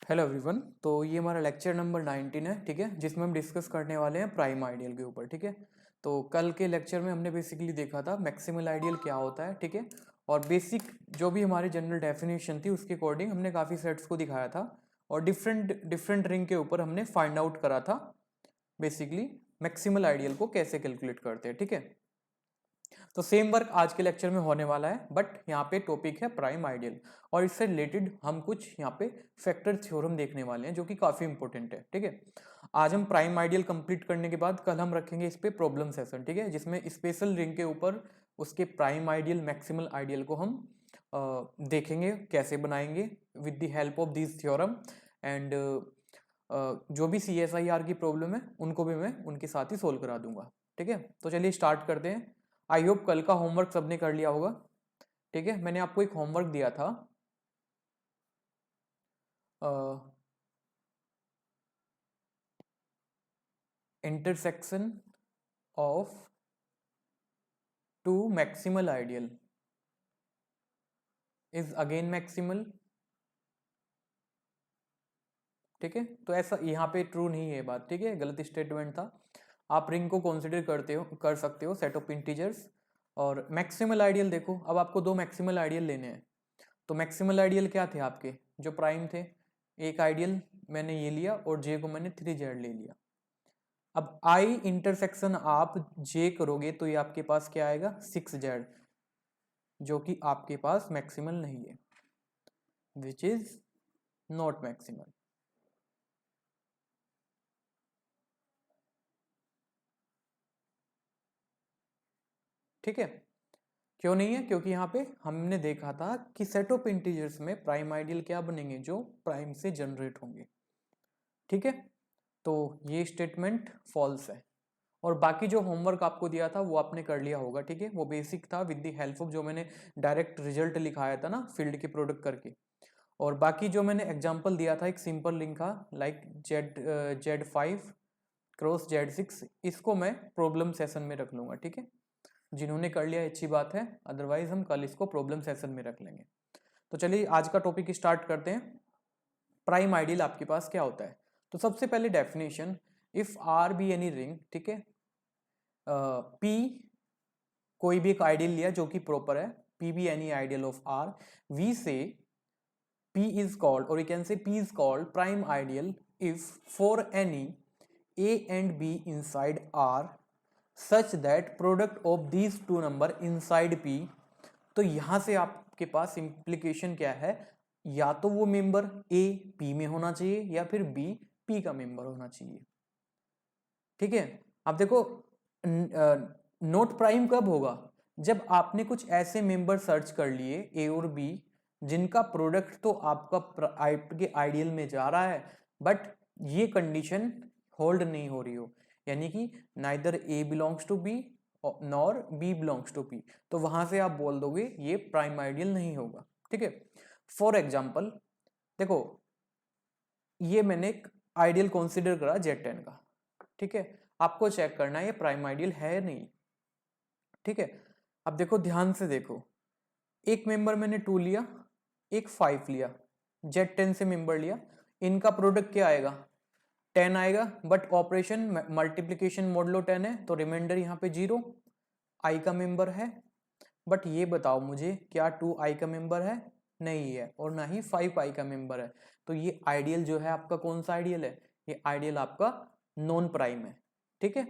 Hello everyone. तो ये हमारा लेक्चर नंबर 19 है, ठीक है, जिसमें हम डिस्कस करने वाले हैं प्राइम आइडियल के ऊपर, ठीक है। तो कल के लेक्चर में हमने बेसिकली देखा था मैक्सिमल आइडियल क्या होता है, ठीक है, और बेसिक जो भी हमारी जनरल डेफिनेशन थी उसके अकॉर्डिंग हमने काफ़ी सेट्स को दिखाया था और डिफरेंट डिफरेंट रिंग के ऊपर हमने फाइंड आउट करा था बेसिकली मैक्सिमल आइडियल को कैसे कैलकुलेट करते हैं, ठीक है। तो सेम वर्क आज के लेक्चर में होने वाला है, बट यहाँ पे टॉपिक है प्राइम आइडियल और इससे रिलेटेड हम कुछ यहाँ पे फैक्टर थ्योरम देखने वाले हैं जो कि काफी इंपॉर्टेंट है, ठीक है। आज हम प्राइम आइडियल कंप्लीट करने के बाद कल हम रखेंगे इस पे प्रॉब्लम सेशन, ठीक है, जिसमें स्पेशल रिंग के ऊपर उसके प्राइम आइडियल मैक्सिमल आइडियल को हम देखेंगे कैसे बनाएंगे with the help of this theorem and जो भी CSIR की प्रॉब्लम है उनको भी मैं उनके साथ ही सोल्व करा दूंगा, ठीक है। तो चलिए स्टार्ट करते हैं। आई होप कल का होमवर्क सबने कर लिया होगा, ठीक है। मैंने आपको एक होमवर्क दिया था intersection of two maximal ideal is again maximal, ठीक है। तो ऐसा यहाँ पे ट्रू नहीं है बात, ठीक है, गलत स्टेटमेंट था। आप रिंग को कंसीडर कर सकते हो सेट ऑफ इंटीजर्स और मैक्सिमल आइडियल देखो। अब आपको दो मैक्सिमल आइडियल लेने हैं, तो मैक्सिमल आइडियल क्या थे आपके जो प्राइम थे। एक आइडियल मैंने ये लिया और जे को मैंने 3Z ले लिया। अब आई इंटरसेक्शन आप जे करोगे तो ये आपके पास क्या आएगा 6Z, जो कि आपके पास मैक्सिमल नहीं है, विच इज नॉट मैक्सिमल, ठीक है। क्यों नहीं है? क्योंकि यहाँ पे हमने देखा था कि सेट ऑफ इंटीजर्स में प्राइम आइडियल क्या बनेंगे, जो प्राइम से जनरेट होंगे, ठीक है। तो ये स्टेटमेंट फॉल्स है और बाकी जो होमवर्क आपको दिया था वो आपने कर लिया होगा, ठीक है। वो बेसिक था विद द हेल्प ऑफ जो मैंने डायरेक्ट रिजल्ट लिखाया था ना फील्ड के प्रोडक्ट करके, और बाकी जो मैंने एग्जांपल दिया था एक सिंपल लिंक था लाइक Z5 क्रॉस Z6, इसको मैं प्रॉब्लम सेशन में रख लूंगा, ठीक है। जिन्होंने कर लिया अच्छी बात है, अदरवाइज हम कल इसको प्रॉब्लम सेशन में रख लेंगे। तो चलिए आज का टॉपिक स्टार्ट करते हैं। प्राइम आइडियल आपके पास क्या होता है? तो सबसे पहले definition, if R be any ring, ठीक है, पी कोई भी एक आइडियल लिया जो कि प्रॉपर है, P B any ideal of R, we say P is called, or you can say P is called prime ideal if for any A and B inside R such that product of these two number inside P। तो यहां से आपके पास implication क्या है, या तो वो member A P में होना चाहिए या फिर B P का मेंबर होना चाहिए, ठीक है। अब देखो नोट प्राइम कब होगा, जब आपने कुछ ऐसे मेंबर सर्च कर लिए A और B जिनका प्रोडक्ट तो आपके आइडियल में जा रहा है, बट ये कंडीशन होल्ड नहीं हो रही हो, यानी कि neither A belongs to B nor B belongs to P, तो वहां से आप बोल दोगे ये प्राइम आइडियल नहीं होगा, ठीक है। फॉर एग्जाम्पल देखो, ये मैंने एक आइडियल कंसिडर करा Z10 का, ठीक है। आपको चेक करना है ये प्राइम आइडियल है या नहीं, ठीक है। अब देखो ध्यान से देखो, एक मेंबर मैंने 2 लिया, एक 5 लिया, Z10 से मेंबर लिया, इनका प्रोडक्ट क्या आएगा 10 आएगा, बट ऑपरेशन मल्टीप्लीकेशन मॉडलो 10 है तो रिमाइंडर यहाँ पे 0 आई का मेंबर है। बट ये बताओ मुझे क्या 2 आई का मेंबर है? नहीं है, और ना ही 5 आई का मेंबर है। तो ये आइडियल जो है आपका कौन सा आइडियल है? ये आइडियल आपका नॉन प्राइम है, ठीक है।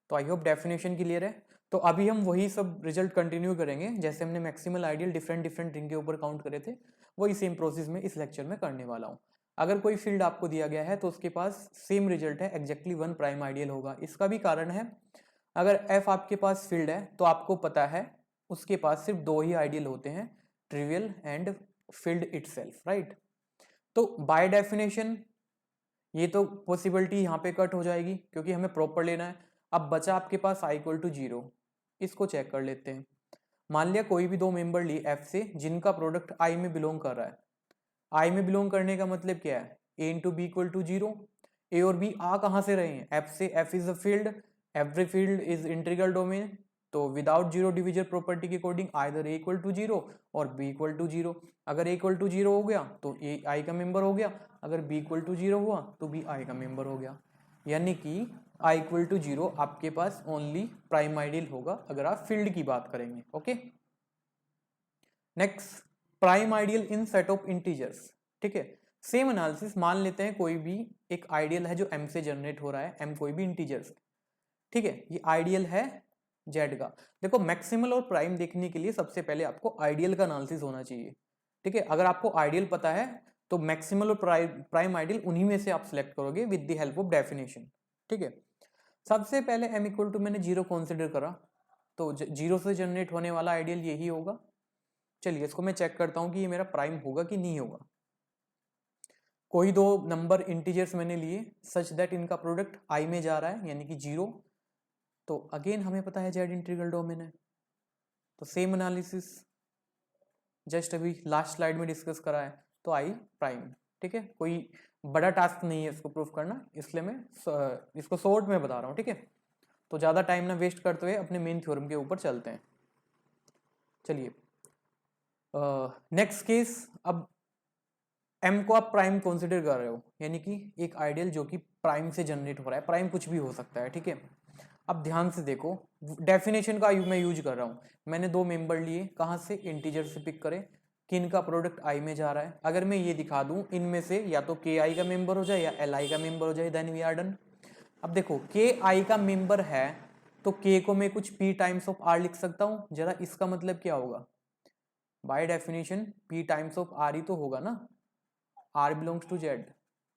तो आई होप डेफिनेशन क्लियर है। तो अभी हम वही सब रिजल्ट कंटिन्यू करेंगे जैसे हमने maximal ideal different different ring के ऊपर काउंट करे थे, वही सेम प्रोसेस में इस लेक्चर में करने वाला हूं। अगर कोई फील्ड आपको दिया गया है तो उसके पास सेम रिजल्ट है, एग्जैक्टली 1 प्राइम आइडियल होगा। इसका भी कारण है, अगर एफ आपके पास फील्ड है तो आपको पता है उसके पास सिर्फ 2 ही आइडियल होते हैं, trivial and field itself, right. तो बाय डेफिनेशन ये तो पॉसिबिलिटी यहाँ पे कट हो जाएगी क्योंकि हमें प्रॉपर लेना है। अब बचा आपके पास i इक्वल टू 0, इसको चेक कर लेते हैं। मान लिया कोई भी दो मेंबर लिए f से जिनका प्रोडक्ट i में बिलोंग कर रहा है। i में बिलोंग करने का मतलब क्या है, a into B equal to 0। A और बी आ कहाँ से रहे हैं, f से। f is a field, every field is integral domain, तो विदाउट जीरो डिविजन प्रॉपर्टी के according either a equal to 0 और b इक्वल टू 0। अगर a इक्वल टू 0 हो गया तो a i का मेंबर हो गया, अगर b इक्वल टू 0 हुआ तो b i का मेंबर हो गया। यानी कि i इक्वल टू 0 आपके पास ओनली प्राइम आइडियल होगा अगर आप फील्ड की बात करेंगे। Okay, next prime ideal in set of integers. ठीक है, सेम एनालिसिस, मान लेते हैं कोई भी एक आइडियल है जो m से जनरेट हो रहा है, m कोई भी इंटीजर्स। ठीक है, ये आइडियल है z का। देखो मैक्सिमल और प्राइम देखने के लिए सबसे पहले आपको आइडियल का एनालिसिस होना चाहिए। ठीक है, अगर आपको आइडियल पता है तो मैक्सिमल और प्राइम आइडियल उन्हीं में से आप सिलेक्ट करोगे with the help of definition. ठीक है, सबसे पहले m इक्वल टू मैंने 0 कंसीडर करा तो 0 से जनरेट होने वाला आइडियल यही होगा। चलिए इसको मैं चेक करता हूं कि ये मेरा प्राइम होगा कि नहीं होगा। कोई दो नंबर इंटीजर्स मैंने लिए सच दैट इनका प्रोडक्ट i में जा रहा है यानी कि 0, तो अगेन हमें पता है z इंटीग्रल डोमेन है, तो सेम एनालिसिस जस्ट अभी लास्ट स्लाइड में डिस्कस करा है, तो i प्राइम। ठीक है, कोई बड़ा टास्क नहीं है इसको प्रूफ करना, इसलिए मैं इसको शॉर्ट में बता रहा हूँ। ठीक है, तो ज़्यादा टाइम ना वेस्ट करते हुए अपने मेन थ्योरम के ऊपर चलते हैं। चलिए नेक्स्ट केस, अब m को आप प्राइम कंसिडर कर रहे हो यानी कि एक आइडियल जो कि प्राइम से जनरेट हो रहा है, प्राइम कुछ भी हो सकता है। ठीक है, अब ध्यान से देखो, डेफिनेशन का मैं यूज कर रहा हूँ। मैंने दो मेंबर लिए, कहाँ से, इंटीजर से पिक करें कि इनका प्रोडक्ट i में जा रहा है। अगर मैं ये दिखा दूं इनमें से या तो ki का मेंबर हो जाए या li का मेंबर हो जाए, देन वी आर डन। अब देखो ki का मेंबर है तो k को मैं कुछ p टाइम्स ऑफ r लिख सकता हूँ। जरा इसका मतलब क्या होगा, by definition p times of r ही तो होगा ना, r बिलोंग्स टू z।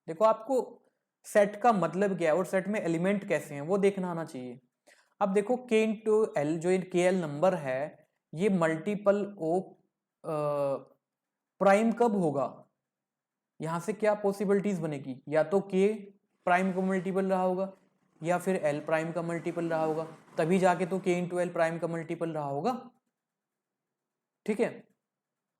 देखो आपको सेट का मतलब क्या है और सेट में एलिमेंट कैसे हैं वो देखना आना चाहिए। अब देखो k इंटू एल, जो के एल नंबर है, ये मल्टीपल ऑफ प्राइम कब होगा, यहां से क्या पॉसिबिलिटीज बनेगी, या तो k प्राइम का मल्टीपल रहा होगा या फिर l प्राइम का मल्टीपल रहा होगा, तभी जाके तो k इंटू एल प्राइम का मल्टीपल रहा होगा। ठीक है,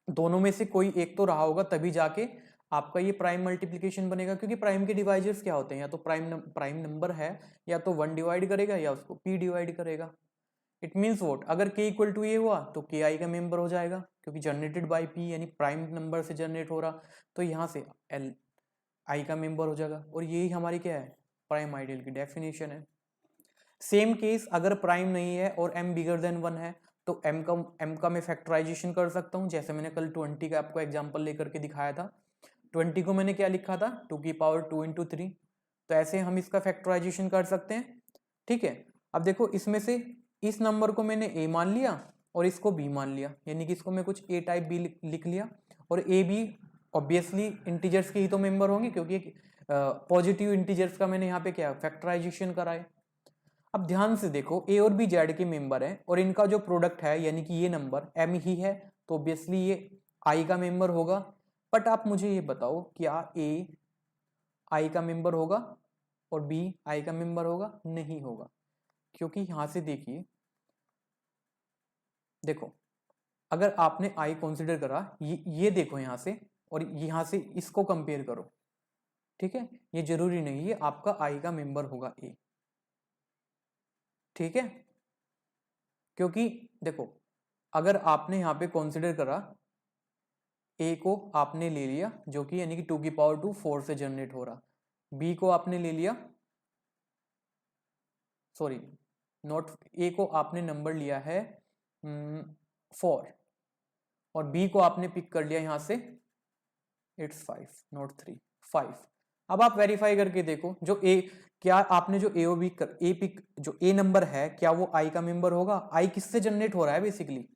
दोनों में से कोई एक तो रहा होगा तभी जाके आपका ये प्राइम मल्टीप्लिकेशन बनेगा, क्योंकि प्राइम के डिवाइजर्स क्या होते हैं, या तो प्राइम नंबर है या तो 1 डिवाइड करेगा या उसको p डिवाइड करेगा। इट मीन्स वोट, अगर k इक्वल टू ये हुआ तो ki का मेंबर हो जाएगा क्योंकि जनरेटेड बाय p यानी प्राइम नंबर से जनरेट हो रहा, तो यहाँ से l i का मेंबर हो जाएगा। और यही हमारी क्या है, प्राइम आइडियल की डेफिनेशन है। सेम केस अगर प्राइम नहीं है और m बिगर देन 1 है तो m का मैं फैक्टराइजेशन कर सकता हूँ, जैसे मैंने कल 20 का आपको एग्जांपल लेकर के दिखाया था। 20 को मैंने क्या लिखा था, 2 की पावर 2 इंटू 3, तो ऐसे हम इसका फैक्टराइजेशन कर सकते हैं। ठीक है, अब देखो इसमें से इस नंबर को मैंने a मान लिया और इसको b मान लिया, यानी कि इसको मैं कुछ a टाइप b लिख लिया, और a b ऑब्वियसली इंटीजर्स के ही तो मेंबर होंगे क्योंकि पॉजिटिव इंटीजर्स का मैंने यहाँ पे क्या फैक्टराइजेशन कराए। अब ध्यान से देखो a और b z के मेंबर है और इनका जो प्रोडक्ट है यानी कि ये नंबर m ही है, तो ऑब्वियसली ये i का मेंबर होगा। बट आप मुझे ये बताओ क्या a i का मेंबर होगा और b i का मेंबर होगा, नहीं होगा, क्योंकि यहां से देखिए, देखो अगर आपने i कंसीडर करा, ये देखो यहां से और यहां से इसको कंपेयर करो। ठीक है, ये जरूरी नहीं है आपका i का मेंबर होगा a। ठीक है, क्योंकि देखो अगर आपने यहां पे कंसीडर करा, a को आपने ले लिया जो कि यानी कि 2 की पावर 2 4 से जनरेट हो रहा, b को आपने ले लिया, सॉरी नॉट, a को आपने नंबर लिया है 4 और b को आपने पिक कर लिया यहां से, इट्स 5 नॉट 3, 5। अब आप वेरीफाई करके देखो जो a, क्या आपने जो a और b कर a पिक, जो a नंबर है क्या वो i का मेंबर होगा। i किससे जनरेट हो रहा है, बेसिकली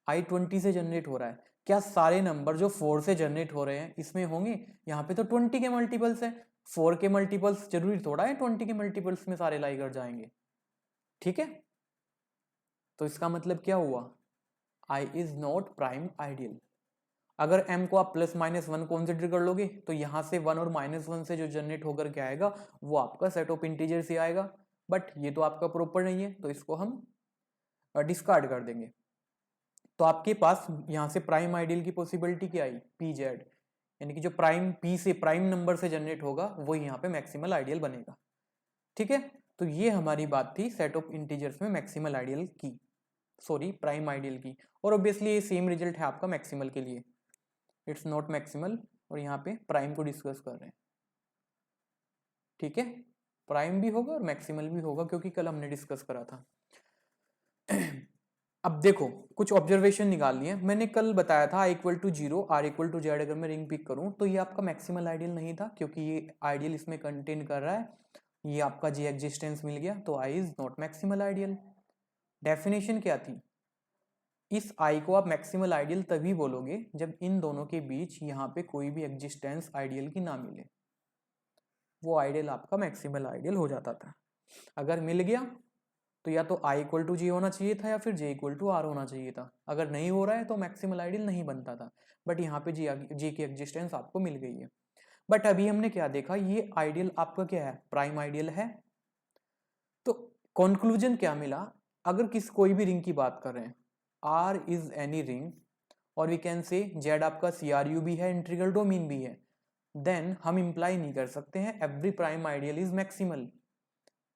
i 20 से जनरेट हो रहा है। क्या सारे नंबर जो 4 से जनरेट हो रहे हैं इसमें होंगे, यहाँ पे तो 20 के मल्टीपल्स है, 4 के मल्टीपल्स जरूरी थोड़ा है 20 के मल्टीपल्स में सारे लाई कर जाएंगे। ठीक है, तो इसका मतलब क्या हुआ, i is not prime ideal. अगर m को आप प्लस माइनस 1 कंसिडर कर लोगे तो यहां से 1 और -1 से जो जनरेट होकर के आएगा वो आपका सेट ऑफ इंटीजर से आएगा, बट ये तो आपका प्रॉपर नहीं है तो इसको हम डिस्कार्ड कर देंगे। तो आपके पास यहाँ से प्राइम आइडियल की पॉसिबिलिटी क्या आई, पी जेड, यानी कि जो प्राइम पी से प्राइम नंबर से जनरेट होगा वो यहाँ पे मैक्सिमल आइडियल बनेगा। ठीक है, तो ये हमारी बात थी सेट ऑफ इंटीजर्स में मैक्सिमल आइडियल की, सॉरी प्राइम आइडियल की, और ऑब्वियसली ये सेम रिजल्ट है आपका मैक्सिमल के लिए। इट्स नॉट मैक्सिमल, और यहाँ पे प्राइम को डिस्कस कर रहे हैं। ठीक है, प्राइम भी होगा और मैक्सिमल भी होगा, क्योंकि कल हमने डिस्कस करा था। अब देखो कुछ ऑब्जर्वेशन निकाल लिए। मैंने कल बताया था i=0 r=z अगर मैं रिंग पिक करूं तो ये आपका मैक्सिमल आइडियल नहीं था, क्योंकि ये आइडियल इसमें कंटेन कर रहा है, ये आपका जी एग्जिस्टेंस मिल गया, तो i is not maximal ideal. Definition क्या थी, इस i को आप मैक्सिमल आइडियल तभी बोलोगे जब इन दोनों के बीच यहाँ पे कोई भी एग्जिस्टेंस आइडियल की ना मिले, वो आइडियल आपका मैक्सिमल आइडियल हो जाता था। अगर मिल गया तो या तो i=g होना चाहिए था या फिर j=r होना चाहिए था। अगर नहीं हो रहा है तो मैक्सिमल आइडियल नहीं बनता था, बट यहाँ पे g की एग्जिस्टेंस आपको मिल गई है। बट अभी हमने क्या देखा, ये आइडियल आपका क्या है, प्राइम आइडियल है। तो कंक्लूजन क्या मिला, अगर कोई भी रिंग की बात कर रहे हैं, R इज एनी रिंग और वी कैन से Z आपका CRU भी है, इंटीग्रल डोमेन भी है, देन हम इंप्लाई नहीं कर सकते हैं every prime ideal is maximal.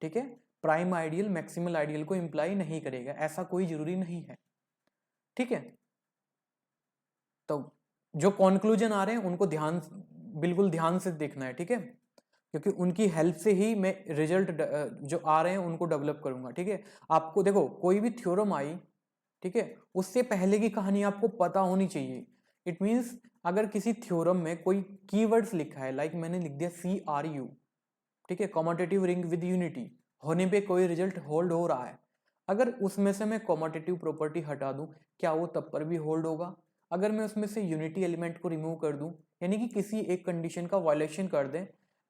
ठीक है, प्राइम आइडियल मैक्सिमल आइडियल को इंप्लाई नहीं करेगा, ऐसा कोई जरूरी नहीं है। ठीक है, तो जो कंक्लूजन आ रहे हैं उनको बिल्कुल ध्यान से देखना है। ठीक है, क्योंकि उनकी हेल्प से ही मैं रिजल्ट जो आ रहे हैं उनको डेवलप करूंगा। ठीक है, आपको देखो कोई भी थ्योरम आई, ठीक है, उससे पहले की कहानी आपको पता होनी चाहिए। इट मींस अगर किसी थ्योरम में कोई कीवर्ड्स लिखा है, लाइक मैंने लिख दिया CRU, ठीक है, कॉमोटेटिव रिंग विद यूनिटी, होने पे कोई रिजल्ट होल्ड हो रहा है, अगर उसमें से मैं कॉमोटेटिव प्रॉपर्टी हटा दूं, क्या वो तब पर भी होल्ड होगा? अगर मैं उसमें से यूनिटी एलिमेंट को रिमूव कर दूं, यानी कि किसी एक कंडीशन का वायलेशन कर दें,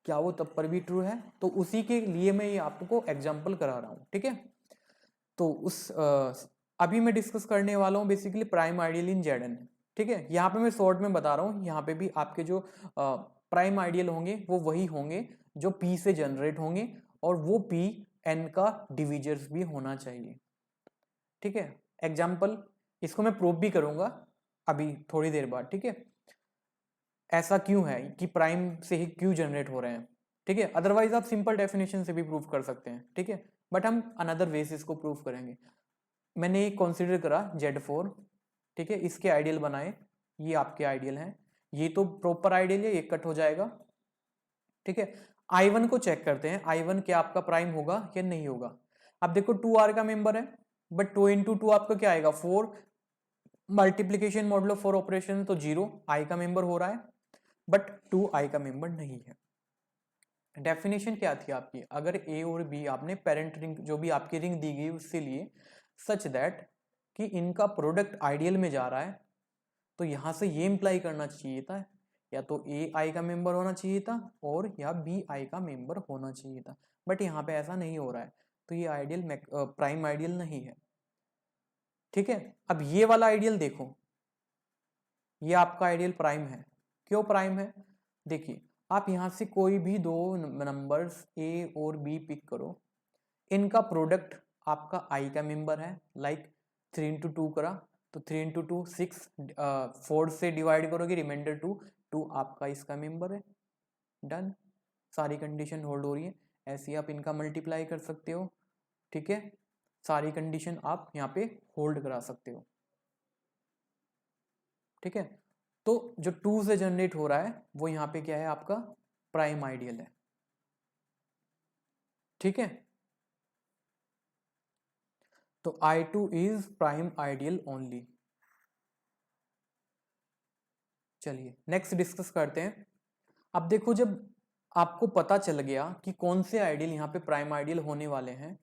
क्या वो तब पर भी ट्रू है? तो उसी के लिए मैं ये आपको एग्जाम्पल करा रहा हूँ। ठीक है, तो अभी मैं डिस्कस करने वाला हूँ बेसिकली प्राइम आइडियल इन Zn। ठीक है, यहाँ पे मैं शॉर्ट में बता रहा हूँ, यहाँ पे भी आपके जो प्राइम आइडियल होंगे वो वही होंगे जो P से जनरेट होंगे, और वो P n का डिविजर्स भी होना चाहिए। ठीक है, एग्जाम्पल इसको मैं प्रूव भी करूंगा अभी थोड़ी देर बाद। ठीक है, ऐसा क्यों है कि प्राइम से ही क्यों जनरेट हो रहे हैं। ठीक है, अदरवाइज आप सिंपल डेफिनेशन से भी प्रूव कर सकते हैं। ठीक है, बट हम अनदर वे से इसको प्रूव करेंगे। मैंने एक कंसीडर करा Z4, ठीक है, इसके आइडियल बनाए, ये आपके आइडियल हैं, ये तो प्रॉपर आइडियल है, ये कट हो जाएगा। ठीक है, I1 को चेक करते हैं, I1 क्या आपका प्राइम होगा या नहीं होगा। अब देखो 2R का मेंबर है, बट 2 into 2 आपका क्या आएगा 4, मल्टीप्लीकेशन मॉडुलो 4 ऑपरेशन तो 0, I का मेंबर हो रहा है, बट 2 I का मेंबर नहीं है। डेफिनेशन क्या थी आपकी, अगर A और B आपने पेरेंट रिंग जो भी आपकी रिंग दी गई उससे लिए, सच दैट कि इनका प्रोडक्ट आइडियल में जा रहा है, तो यहां से ये इंप्लाई करना चाहिए था या तो A I का मेंबर होना चाहिए था और या B I का मेंबर होना चाहिए था, बट यहाँ पे ऐसा नहीं हो रहा है, तो ये आइडियल प्राइम आइडियल नहीं है। ठीक है, अब ये वाला आइडियल देखो, ये आपका आइडियल प्राइम है। क्यों प्राइम है? देखिए, आप यहां से कोई भी दो नंबर्स A और B पिक करो, इनका प्रोडक्ट आपका I का मेंबर है, लाइक 3 into 2 करा तो 3 into 2 6, 4 से डिवाइड करोगे रिमाइंडर 2 आपका इसका मेंबर है। डन, सारी कंडीशन होल्ड हो रही है। ऐसे ही आप इनका मल्टीप्लाई कर सकते हो। ठीक है, सारी कंडीशन आप यहाँ पे होल्ड करा सकते हो। ठीक है, तो जो 2 से जनरेट हो रहा है वो यहाँ पे क्या है, आपका प्राइम आइडियल है। ठीक है, तो I2 is prime ideal only. चलिए नेक्स्ट डिस्कस करते हैं। अब देखो, जब आपको पता चल गया कि कौन से आइडियल यहाँ पे प्राइम आइडियल होने वाले हैं,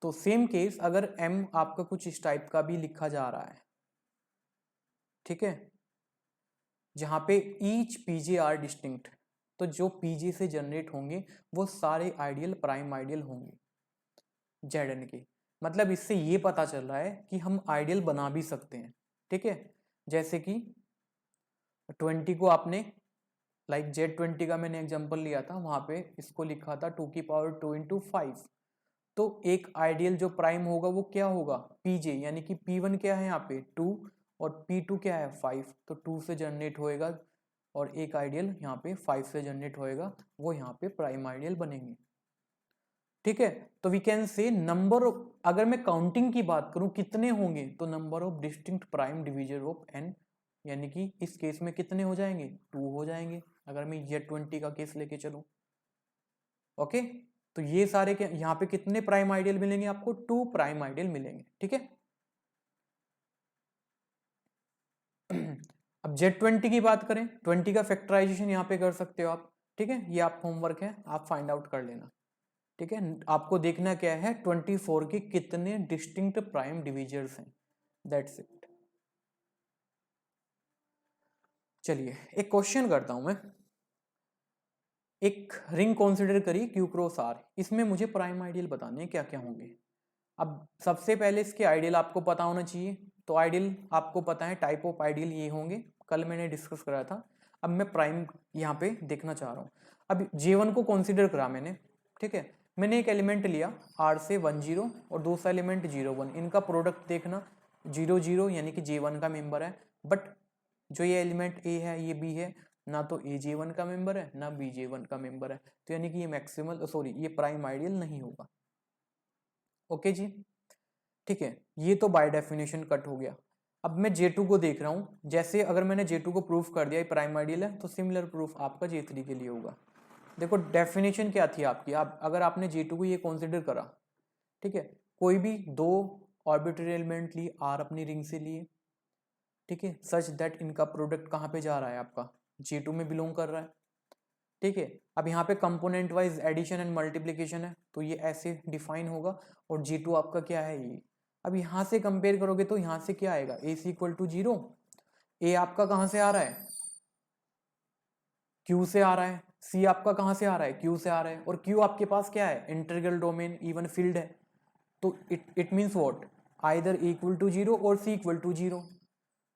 तो सेम केस अगर M आपका कुछ इस टाइप का भी लिखा जा रहा है, ठीक है, जहां पे ईच पीजे आर डिस्टिंक्ट, तो जो पीजे से जनरेट होंगे वो सारे आइडियल प्राइम आइडियल होंगे Zn के। मतलब इससे ये पता चल रहा है कि हम आइडियल बना भी सकते हैं। ठीक है, जैसे कि 20 को आपने लाइक Z20 का मैंने एग्जांपल लिया था, वहां पे इसको लिखा था 2 की पावर 2 into 5, तो एक आइडियल जो प्राइम होगा वो क्या होगा, पीजे, यानी कि P1 क्या है यहाँ पे 2 और P2 क्या है 5, तो 2 से जनरेट होएगा और एक आइडियल यहाँ पे 5 से जनरेट होएगा, वो यहाँ पे प्राइम आइडियल बनेंगे। ठीक है, तो वी कैन से नंबर, अगर मैं काउंटिंग की बात करूं कितने होंगे, तो number of distinct prime division of n यानी कि इस केस में कितने हो जाएंगे, 2 हो जाएंगे अगर मैं Z20 का केस लेके चलूं। ओके, तो ये सारे के यहाँ पे कितने प्राइम आइडियल मिलेंगे आपको, 2 प्राइम आइडियल मिलेंगे। ठीक है, अब Z20 की बात करें, 20 का फैक्टराइजेशन यहाँ पे कर सकते हो आप। ठीक है, ये आप होमवर्क है, आप फाइंड आउट कर लेना। ठीक है, आपको देखना क्या है, 24 के कितने डिस्टिंक्ट प्राइम डिविजर्स हैं, दैट्स इट। चलिए एक क्वेश्चन करता हूं मैं। एक रिंग कंसीडर करिए Q क्रॉस R, इसमें मुझे प्राइम आइडियल बताने हैं क्या क्या होंगे। अब सबसे पहले इसके आइडियल आपको पता होना चाहिए, तो आइडियल आपको पता है टाइप ऑफ आइडियल ये होंगे, कल मैंने डिस्कस कराया था। अब मैं प्राइम यहाँ पे देखना चाह रहा हूँ। अब J1 को कंसीडर करा मैंने, ठीक है, मैंने एक एलिमेंट लिया R से 1 0 और दूसरा एलिमेंट 0 1, इनका प्रोडक्ट देखना 0 0 यानी कि J1 का मेंबर है, बट जो ये एलिमेंट A है ये B है, ना तो A J1 का मेंबर है ना B J1 का मेंबर है, तो यानी कि ये मैक्सिमल सॉरी ये प्राइम आइडियल नहीं होगा। ओके जी, ठीक है, ये तो बाय डेफिनेशन कट हो गया। अब मैं J2 को देख रहा हूँ, जैसे अगर मैंने J2 को प्रूफ कर दिया ये प्राइम आइडियल है, तो सिमिलर प्रूफ आपका J3 के लिए होगा। देखो डेफिनेशन क्या थी आपकी, आप अगर आपने J2 को ये कंसीडर करा, ठीक है, कोई भी 2 ऑर्बिटरी एलिमेंट ली R अपनी रिंग से लिए, ठीक है, सच दैट इनका प्रोडक्ट कहाँ पे जा रहा है, आपका J2 में बिलोंग कर रहा है। ठीक है, अब यहाँ पे component wise addition and multiplication है, तो ये ऐसे डिफाइन होगा, और J2 आपका क्या है ये। अब यहाँ से कंपेयर करोगे तो यहाँ से क्या आएगा, A इक्वल टू 0, A आपका कहाँ से आ रहा है, Q से आ रहा है, C आपका कहाँ से आ रहा है, Q से आ रहा है, और Q आपके पास क्या है, इंटीग्रल डोमेन इवन फील्ड है, तो it means what, either A equal to 0 और C इक्वल टू 0।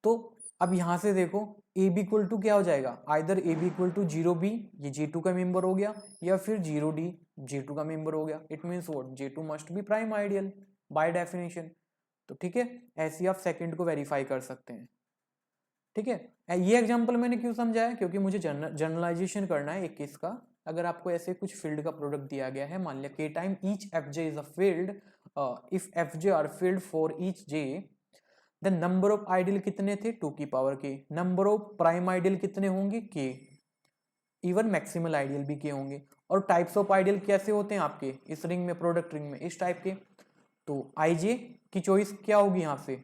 तो अब यहां से देखो ए बी इक्वल टू क्या हो जाएगा, either A B equal to 0 B, ये J2 का मेंबर हो गया, या फिर 0 डी J2 का मेंबर हो गया। It means what, J2 must be prime ideal by definition. तो ठीक है, ऐसे आप सेकंड को वेरीफाई कर सकते हैं। ठीक है, ये एग्जांपल मैंने क्यों समझाया, क्योंकि मुझे जनरलाइजेशन करना है एक केस का। अगर आपको ऐसे कुछ फील्ड का प्रोडक्ट दिया गया है, मान लिया k time each fj is a field, if fj are field for each j, then number of ideal कितने थे, 2 की power k, number of prime ideal कितने होंगे, k, इवन मैक्सिमल आइडियल भी k होंगे। और टाइप्स ऑफ आइडियल कैसे होते हैं आपके इस रिंग में, प्रोडक्ट रिंग में, इस टाइप के। तो ij की चॉइस क्या होगी यहाँ से,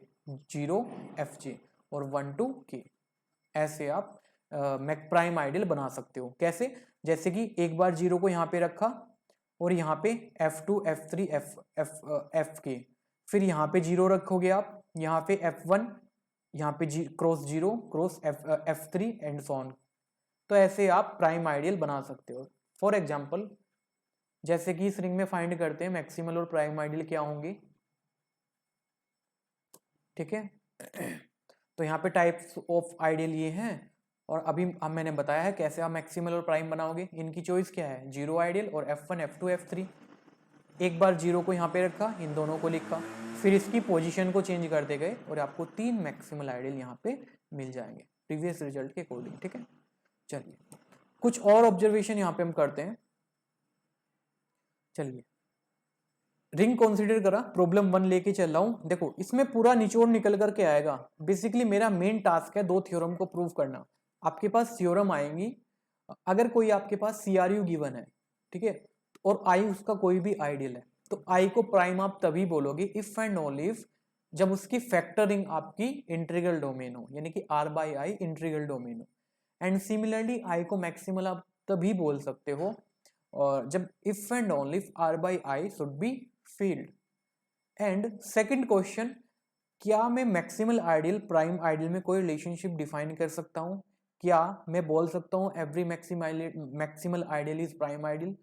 0 fj और 1 2 k। ऐसे आप प्राइम आइडियल बना सकते हो। कैसे, जैसे कि एक बार 0 को यहाँ पे रखा और यहाँ पे f2 f3 fk, फिर यहाँ पे 0 रखोगे आप, यहाँ पे f1, यहाँ पे cross 0 cross f3 and so on. तो ऐसे आप प्राइम आइडियल बना सकते हो। फॉर एग्जाम्पल जैसे कि इस रिंग में फाइंड करते हैं मैक्सिमल और प्राइम आइडियल क्या होंगे। ठीक है, तो यहाँ पे टाइप्स ऑफ आइडियल ये हैं, और अभी अब मैंने बताया है कैसे आप मैक्सिमल और प्राइम बनाओगे। इनकी चॉइस क्या है, 0 आइडियल और f1 f2 f3। एक बार 0 को यहाँ पे रखा, इन दोनों को लिखा, फिर इसकी पोजीशन को चेंज करते गए और आपको 3 मैक्सिमल आइडियल यहाँ पे मिल जाएंगे प्रीवियस रिजल्ट के अकॉर्डिंग। ठीक है, चलिए कुछ और ऑब्जर्वेशन यहाँ पे हम करते हैं। चलिए रिंग कंसीडर करा, प्रॉब्लम 1 लेके चल रहा हूं। देखो इसमें पूरा निचोड़ निकल करके आएगा। बेसिकली मेरा मेन टास्क है 2 थ्योरम को प्रूव करना। आपके पास थ्योरम आएंगी, अगर कोई आपके पास CRU गिवन है, ठीक है, और आई उसका कोई भी आइडियल है, तो आई को प्राइम आप तभी बोलोगे इफ एंड ओनली इफ जब उसकी फैक्टरिंग आपकी इंटीग्रल डोमेन हो, यानी कि R by I integral domain हो। एंड सिमिलरली आई को मैक्सिमल आप तभी बोल सकते हो और जब if and only if R by I should be field. And second question, क्या मैं मैक्सिमल आइडियल प्राइम आइडियल में कोई रिलेशनशिप डिफाइन कर सकता हूं, क्या मैं बोल सकता हूं every maximal ideal is prime ideal,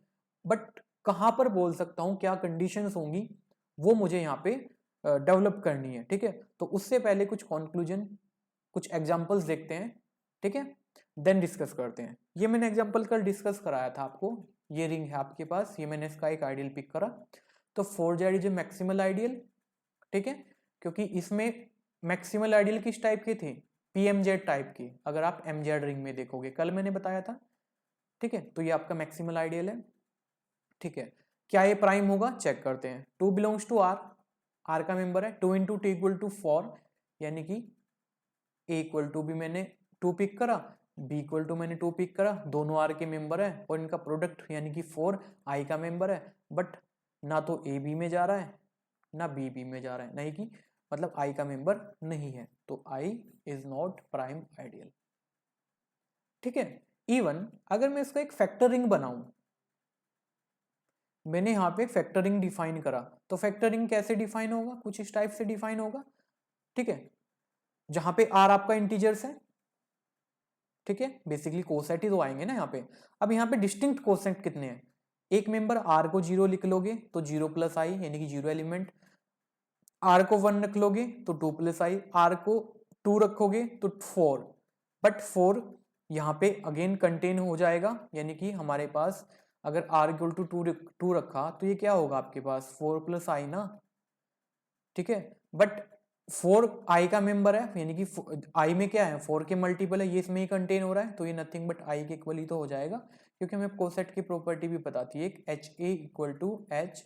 but कहां पर बोल सकता हूं, क्या कंडीशंस होंगी, वो मुझे यहाँ पे डेवलप करनी है। ठीक है, तो उससे पहले कुछ कंक्लूजन, कुछ एग्जांपल्स देखते हैं। ठीक है, देन डिस्कस करते हैं। ये मैंने एग्जांपल कल डिस्कस कराया था आपको। ये रिंग है आपके पास, ये मैंने इसका एक आइडियल पिक करा, तो 4z is a maximal ideal. ठीक है, क्योंकि इसमें मैक्सिमल आइडियल किस टाइप के थे, PMZ टाइप के, अगर आप MZ रिंग में देखोगे, कल मैंने बताया था। ठीक है, तो ये आपका मैक्सिमल आइडियल है। ठीक है, क्या ये प्राइम होगा, चेक करते हैं। 2 बिलोंग्स टू R, R का मेंबर है, 2 इंटू टी इक्वल टू 4, यानी कि ए इक्वल टू भी मैंने 2 पिक करा, बी इक्वल टू मैंने 2 पिक करा, दोनों आर के मेंबर है और इनका प्रोडक्ट यानी कि 4 आई का मेंबर है, बट ना तो ए बी में जा रहा है ना बी बी में जा रहा है, नहीं कि मतलब आई का मेंबर नहीं है, तो I is not prime ideal. ठीक है, इवन अगर मैं इसका एक फैक्टर रिंग बनाऊं, मैंने यहां पे फैक्टर रिंग डिफाइन करा, तो फैक्टर रिंग कैसे डिफाइन होगा, कुछ इस टाइप से डिफाइन होगा। ठीक है, जहां पे आर आपका इंटीजर्स है, ठीक है, बेसिकली कोसेट ही तो आएंगे ना यहाँ पे। अब यहाँ पे डिस्टिंक्ट कोसेट कितने हैं, एक मेंबर आर को 0 लिख लोगे तो 0 प्लस आई यानी कि 0 एलिमेंट, आर को 1 रख लोगे तो 2 प्लस आई, आर को 2 रखोगे तो 4, बट 4 यहाँ पे अगेन कंटेन हो जाएगा, यानी कि हमारे पास अगर आर इक्वल टू 2 रखा तो ये क्या होगा आपके पास 4 प्लस आई ना। ठीक है, बट 4 आई का मेंबर है, यानी कि आई में क्या है 4 के मल्टीपल है, ये इसमें ही कंटेन हो रहा है, तो ये नथिंग बट आई के इक्वल ही तो हो जाएगा, क्योंकि हमें कोसेट की प्रॉपर्टी भी बताती है H A equal to H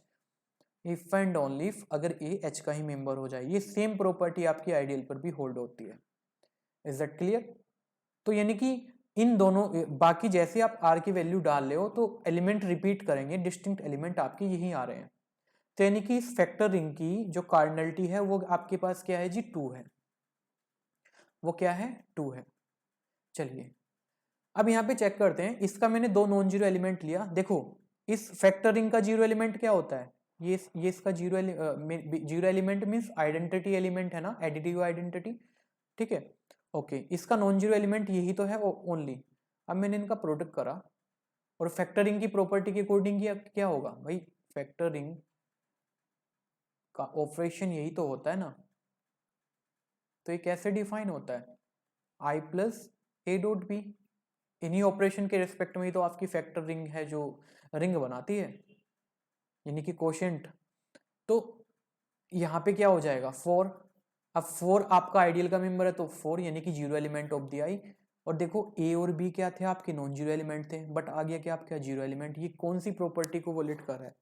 if and only if अगर ए एच का ही मेंबर हो जाए। ये सेम प्रॉपर्टी आपकी आइडियल पर भी होल्ड होती है। Is that clear? तो यानी कि इन दोनों बाकी जैसे आप आर की वैल्यू डाल रहे हो तो एलिमेंट रिपीट करेंगे, डिस्टिंक्ट एलिमेंट आपके यही आ रहे हैं, तो यानी कि इस फैक्टर रिंग की जो कार्डिनलिटी है वो आपके पास क्या है जी 2 है, वो क्या है 2 है। चलिए अब यहाँ पे चेक करते हैं, इसका मैंने 2 नॉन जीरो एलिमेंट लिया, देखो इस फैक्टर रिंग का जीरो एलिमेंट क्या होता है, ये इसका zero element means identity element है ना, एडिटिव आइडेंटिटी। ठीक है, ओके, इसका नॉन जीरो एलिमेंट यही तो है ओनली। अब मैंने इनका प्रोडक्ट करा और फैक्टरिंग की प्रॉपर्टी के अकॉर्डिंग क्या होगा भाई, फैक्टरिंग का ऑपरेशन यही तो होता है ना, तो ये कैसे डिफाइन होता है, आई प्लस ए डॉट बी, इन्हीं ऑपरेशन के रिस्पेक्ट में ही तो आपकी फैक्टर रिंग है जो रिंग बनाती है, यानी कि कोशेंट। तो यहाँ पे क्या हो जाएगा 4, अब 4 आपका आइडियल का मेंबर है तो 4 यानी कि जीरो एलिमेंट ऑफ द आई, और देखो ए और बी क्या थे आपके नॉन जीरो एलिमेंट थे, बट आ गया क्या आपका जीरो एलिमेंट, ये कौन सी प्रॉपर्टी को वोलेट कर रहा है,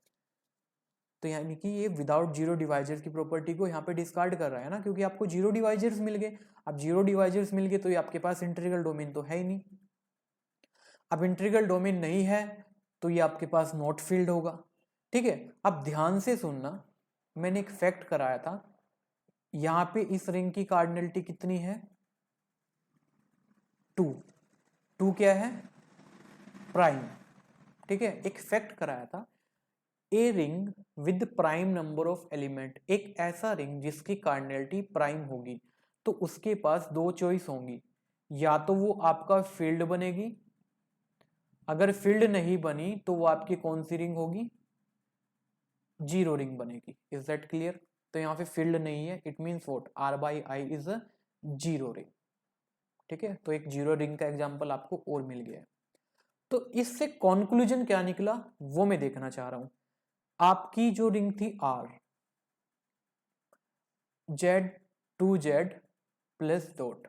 तो यानी कि ये विदाउट जीरो डिवाइजर्स की प्रॉपर्टी को यहाँ पे डिस्कार्ड कर रहा है ना, क्योंकि आपको जीरो डिवाइजर्स मिल गए। अब जीरो डिवाइजर्स मिल गए तो ये आपके पास इंटीग्रल डोमेन तो है ही नहीं, अब इंटीग्रल डोमेन नहीं है तो ये आपके पास नॉट फील्ड होगा। ठीक है, अब ध्यान से सुनना, मैंने एक फैक्ट कराया था, यहाँ पे इस रिंग की कार्डिनलिटी कितनी है 2, 2 क्या है प्राइम। ठीक है, एक फैक्ट कराया था, a ring with prime number of element, एक ऐसा रिंग जिसकी कार्डिनलिटी प्राइम होगी, तो उसके पास 2 चॉइस होंगी, या तो वो आपका फील्ड बनेगी, अगर फील्ड नहीं बनी तो वो आपकी कौन सी रिंग होगी, जीरो रिंग बनेगी। Is that clear? तो यहाँ पे फील्ड नहीं है, it means what, R by I is a zero ring. ठीक है, तो एक जीरो रिंग का एग्जांपल आपको और मिल गया है। तो इससे कॉन्क्लूजन क्या निकला वो मैं देखना चाह रहा हूं, आपकी जो रिंग थी R, Z two Z plus dot,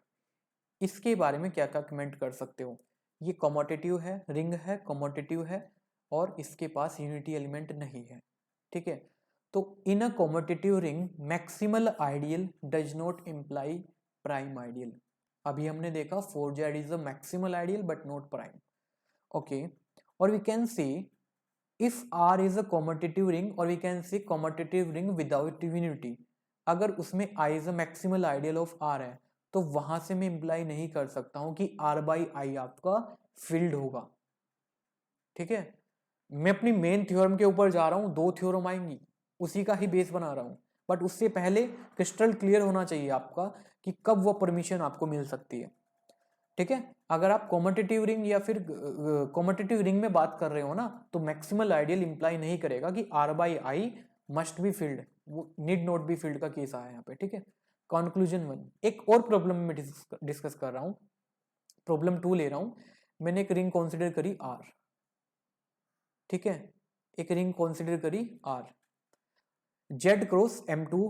इसके बारे में क्या क्या कमेंट कर सकते हो, ये कॉमोटेटिव है, रिंग है, कॉमोटेटिव है, और इसके पास यूनिटी एलिमेंट नहीं है। ठीक है, तो in a commutative ring maximal ideal does not imply prime ideal. अभी हमने देखा 4Z is a maximal ideal but not prime. Okay, और we can see if R is a commutative ring or we can say commutative ring without unity, अगर उसमें I is a maximal ideal of R है तो वहां से मैं imply नहीं कर सकता हूं कि R by I आपका फील्ड होगा। ठीक है, मैं अपनी मेन थ्योरम के ऊपर जा रहा हूं, 2 थ्योरम आएंगी उसी का ही बेस बना रहा हूं, बट उससे पहले क्रिस्टल क्लियर होना चाहिए आपका कि कब वो परमिशन आपको मिल सकती है। ठीक है, अगर आप कॉम्पिटिटिव रिंग या फिर कॉम्पिटिटिव रिंग में बात कर रहे हो ना, तो मैक्सिमल आइडियल इंप्लाई नहीं करेगा कि R by I must be field, वो नीड नॉट बी फील्ड का केस आया यहाँ पे। ठीक है, कंक्लूजन 1, एक और प्रॉब्लम में डिस्कस कर रहा हूं, प्रॉब्लम 2 ले रहा हूं, मैंने एक रिंग कंसीडर करी आर। ठीक है, एक रिंग कंसीडर करी R, Z cross M2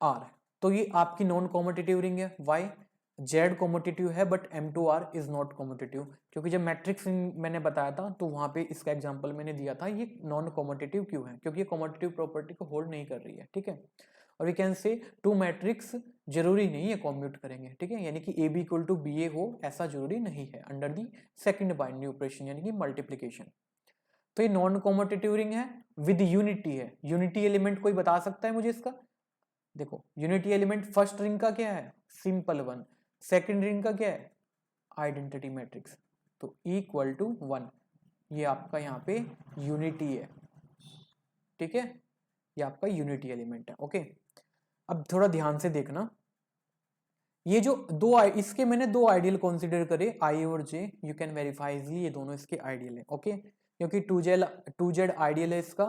R, तो ये आपकी नॉन कॉम्पिटिटिव रिंग है। वाई? जेड कॉम्पिटिटिव है but M2R is not competitive, क्योंकि जब मैट्रिक्स मैंने बताया था तो वहां पे इसका एग्जांपल मैंने दिया था ये नॉन कॉम्पिटिटिव क्यों है, क्योंकि ये कॉम्पिटिटिव प्रॉपर्टी को होल्ड नहीं कर रही है, ठीक है। और we can say two matrix जरूरी नहीं है कॉम्प्यूट करेंगे, ठीक है, यानी कि AB इक्वल टू BA हो ऐसा जरूरी नहीं है under the second binary operation यानी कि मल्टीप्लिकेशन। तो ये नॉन कॉम्पिटिटिव रिंग है विद यूनिटी है। यूनिटी एलिमेंट कोई बता सकता है मुझे इसका? देखो यूनिटी एलिमेंट फर्स्ट रिंग का क्या है? सिंपल 1। सेकंड रिंग का क्या है? आइडेंटिटी मैट्रिक्स, तो इक्वल टू 1। ये आपका यहाँ पे यूनिटी है, ठीक है, ये आपका यूनिटी एलिमेंट है। ओके, अब थोड़ा ध्यान से देखना, ये जो इसके मैंने दो आइडियल कंसीडर करे, I और J, you can verify easily ये दोनों इसके आइडियल है। ओके, क्योंकि 2Z आइडियल है इसका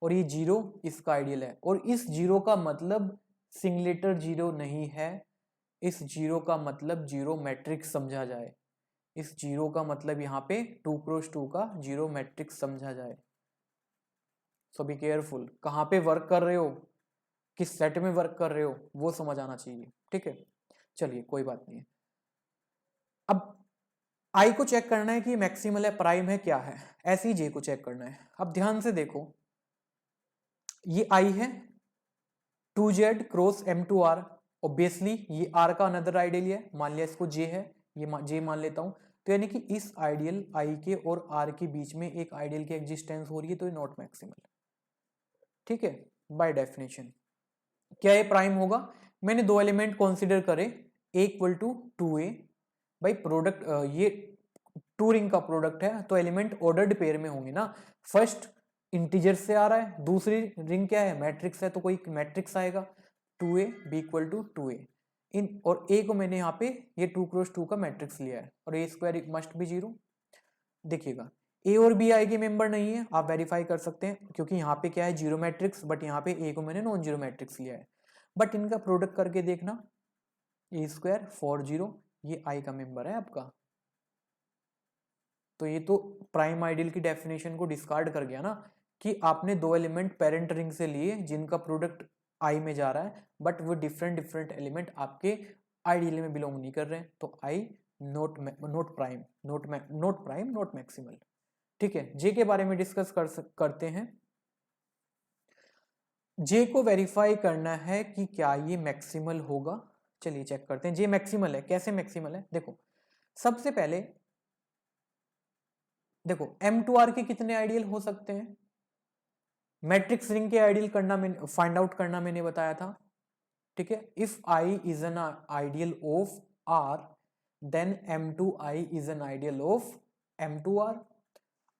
और ये 0 इसका आइडियल है, और इस 0 का मतलब सिंगलेटर 0 नहीं है, इस 0 का मतलब 0 मैट्रिक्स समझा जाए, इस 0 का मतलब यहाँ पे 2x2 का 0 मैट्रिक्स समझा जाए। सो बी केयरफुल, कहाँ पे वर्क कर रहे हो, किस सेट में वर्क कर रहे हो वो समझ आना चाहिए, ठीक है। चलिए कोई बात नहीं है। अब आई को चेक करना है कि मैक्सिमल है, प्राइम है, क्या है, ऐसे ही जे को चेक करना है। अब ध्यान से देखो, ये आई है 2Z क्रॉस M2R, ऑब्वियसली ये R का अनदर आइडियल है, मान लिया इसको J है, ये J मान लेता हूं, तो यानी कि इस आइडियल I के और R के बीच में एक आइडियल की एग्जिस्टेंस हो रही है, तो ये नॉट मैक्सिमल, ठीक है, बाय डेफिनेशन। क्या ये प्राइम होगा? मैंने दो एलिमेंट कंसीडर करे, A इक्वल टू 2A, भाई प्रोडक्ट ये टू रिंग का प्रोडक्ट है तो एलिमेंट ऑर्डर्ड पेयर में होंगे ना, फर्स्ट इंटीजर से आ रहा है, दूसरी रिंग क्या है, मैट्रिक्स है, तो कोई मैट्रिक्स आएगा 2A B equal to 2A इन, और A को मैंने यहाँ पे ये 2x2 का मैट्रिक्स लिया है, और A स्क्वायर मस्ट बी 0। देखिएगा A और B I के मेंबर नहीं है, आप वेरीफाई कर सकते हैं, क्योंकि यहाँ पे क्या है 0 मैट्रिक्स, बट यहाँ पे A को मैंने नॉन जीरो मैट्रिक्स लिया है, बट इनका प्रोडक्ट करके देखना, A स्क्वायर 4 0, ये I का मेंबर है आपका, तो ये तो प्राइम आइडियल की डेफिनेशन को डिस्कार्ड कर गया ना, कि आपने दो एलिमेंट पेरेंट रिंग से लिए जिनका प्रोडक्ट आई में जा रहा है, बट वो डिफरेंट एलिमेंट आपके आइडियल में बिलोंग नहीं कर रहे हैं, तो आई नॉट प्राइम, नॉट मैक्सिमल, ठीक है। जे के बारे में डिस्कस करते हैं। जे को वेरीफाई करना है कि क्या ये मैक्सिमल होगा, चलिए चेक करते हैं। जे मैक्सिमल है, कैसे मैक्सिमल है? देखो सबसे पहले देखो M2R के कितने आइडियल हो सकते हैं, मैट्रिक्स रिंग के आइडियल करना मैंने फाइंड आउट करना मैंने बताया था, ठीक है। If I is an ideal of R then M2I is an ideal of M2R।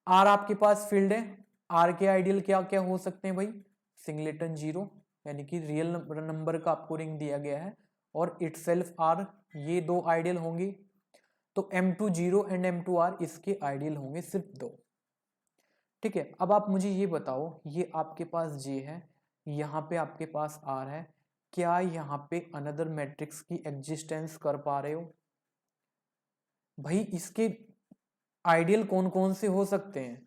R आपके पास फील्ड है, R के आइडियल क्या क्या हो सकते हैं भाई, सिंगलेटन 0 यानी कि रियल नंबर का आपको रिंग दिया गया है, और इटसेल्फ R, ये दो आइडियल होंगे, तो M2 0 एंड M2R इसके आइडियल होंगे सिर्फ दो, ठीक है। अब आप मुझे ये बताओ, ये आपके पास J है, यहाँ पे आपके पास R है, क्या यहाँ पे अनदर मैट्रिक्स की एग्जिस्टेंस कर पा रहे हो? भाई इसके आइडियल कौन कौन से हो सकते हैं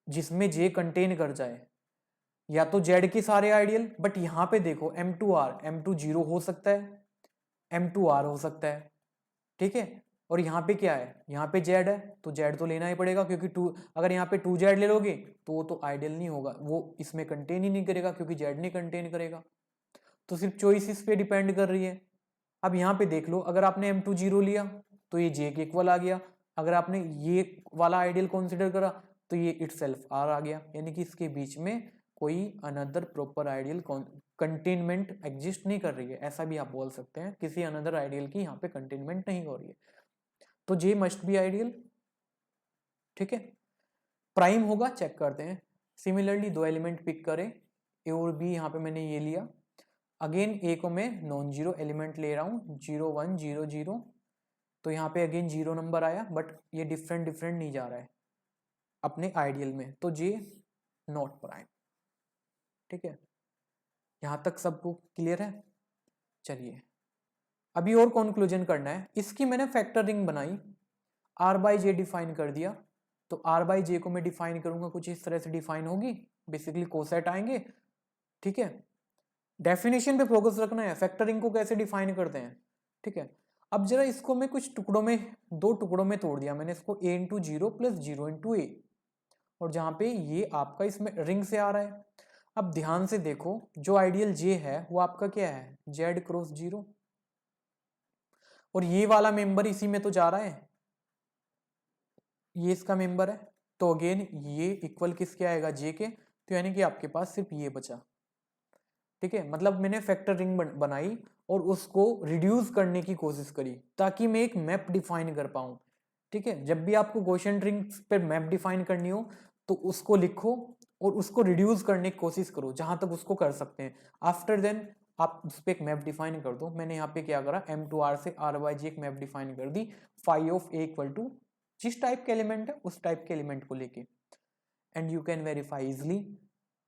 जिसमें J कंटेन कर जाए, या तो Z के सारे आइडियल, बट यहाँ पे देखो M2 0 हो सकता है, M2R हो सकता है, ठीक है, और यहाँ पे क्या है, यहाँ पे Z है, तो Z तो लेना ही पड़ेगा, क्योंकि अगर यहाँ पे 2Z ले लोगे तो वो तो आइडियल नहीं होगा, वो इसमें कंटेन ही नहीं करेगा, क्योंकि Z नहीं कंटेन करेगा, तो सिर्फ चॉइस इस पे डिपेंड कर रही है। अब यहाँ पे देख लो, अगर आपने M2 0 लिया तो ये J के इक्वल आ गया, अगर आपने ये वाला आइडियल कंसिडर करा तो ये इटसेल्फ R आ गया, यानी कि इसके बीच में कोई another proper ideal containment exist नहीं कर रही है, ऐसा भी आप बोल सकते हैं, किसी अनदर आइडियल की यहाँ पे कंटेनमेंट नहीं हो रही है, तो J मस्ट बी आइडियल, ठीक है। प्राइम होगा, चेक करते हैं। सिमिलरली दो एलिमेंट पिक करें, A और B, यहाँ पे मैंने ये लिया, अगेन A को मैं नॉन जीरो एलिमेंट ले रहा हूँ, 0 1 0 0, तो यहाँ पे अगेन 0 नंबर आया, बट ये डिफरेंट नहीं जा रहा है अपने आइडियल में, तो J नॉट प्राइम, ठीक है। यहाँ तक सबको क्लियर है? चलिए अभी और कंक्लूजन करना है। इसकी मैंने फैक्टर रिंग बनाई, R बाई J डिफाइन कर दिया, तो R बाई J को मैं डिफाइन करूंगा, कुछ इस तरह से डिफाइन होगी, बेसिकली कोसेट आएंगे, ठीक है। डेफिनेशन पे फोकस रखना है, फैक्टरिंग को कैसे डिफाइन करते हैं, ठीक है, अब जरा इसको मैं कुछ टुकड़ों में, दो टुकड़ों में तोड़ दिया मैंने इसको, a into zero plus zero into a, और जहां पे ये आपका इसमें रिंग से आ रहा है। अब ध्यान से देखो, जो आइडियल जे है वो आपका क्या है, जेड क्रॉस जीरो, और ये वाला मेंबर इसी में तो जा रहा है, ये इसका मेंबर है, तो अगेन ये इक्वल किसके आएगा, जे के, तो यानी कि आपके पास सिर्फ ये बचा। ठीक है, मतलब मैंने फैक्टर रिंग बनाई और उसको रिड्यूस करने की कोशिश करी ताकि मैं एक मैप डिफाइन कर पाऊं। ठीक है, जब भी आपको क्वोशिएंट रिंग्स पे मैप डिफाइन करनी हो तो उसको लिखो और उसको रिड्यूस करने की कोशिश करो जहां तक उसको कर सकते हैं। आफ्टर देन आप उस पर एक मैप डिफाइन कर दो। मैंने यहाँ पे क्या करा, M2R से R/J एक मैप डिफाइन कर दी, phi of A equal to जिस टाइप के एलिमेंट है उस टाइप के एलिमेंट को लेके, and you can verify easily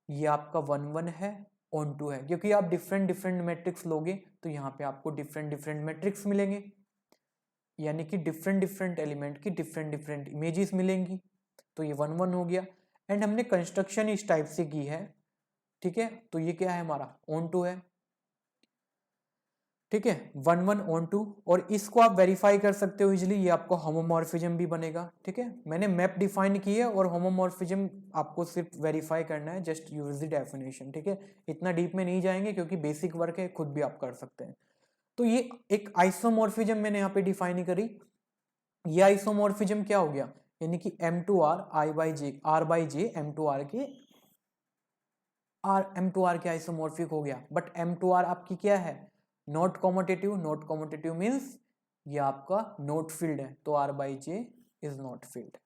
ये आपका 1 1 है, ऑन टू है, क्योंकि आप डिफरेंट डिफरेंट मैट्रिक्स लोगे तो यहाँ पे आपको डिफरेंट डिफरेंट मैट्रिक्स मिलेंगे, यानी कि डिफरेंट डिफरेंट एलिमेंट की डिफरेंट डिफरेंट इमेजेस मिलेंगी, तो ये 1 1 हो गया। एंड हमने कंस्ट्रक्शन इस टाइप से की है। ठीक है, तो ये क्या है हमारा, ऑन टू है। ठीक है, 1 1 ऑन टू, और इसको आप वेरीफाई कर सकते हो इजिली, ये आपको होमोमॉर्फिज्म भी बनेगा। ठीक है, मैंने मैप डिफाइन की है और होमोमॉर्फिज्म आपको सिर्फ वेरीफाई करना है, जस्ट यूज द डेफिनेशन। ठीक है, इतना डीप में नहीं जाएंगे क्योंकि बेसिक वर्क है, खुद भी आप कर सकते हैं। तो ये एक आइसोमॉर्फिज्म मैंने यहाँ पे डिफाइन करी। ये आइसोमॉर्फिज्म क्या हो गया, यानी कि M2R R/J M2R के M2R के आइसोमॉर्फिक हो गया। बट M2R आपकी क्या है, not commutative. Not commutative means ये आपका नॉट फील्ड है, तो R/J is not field.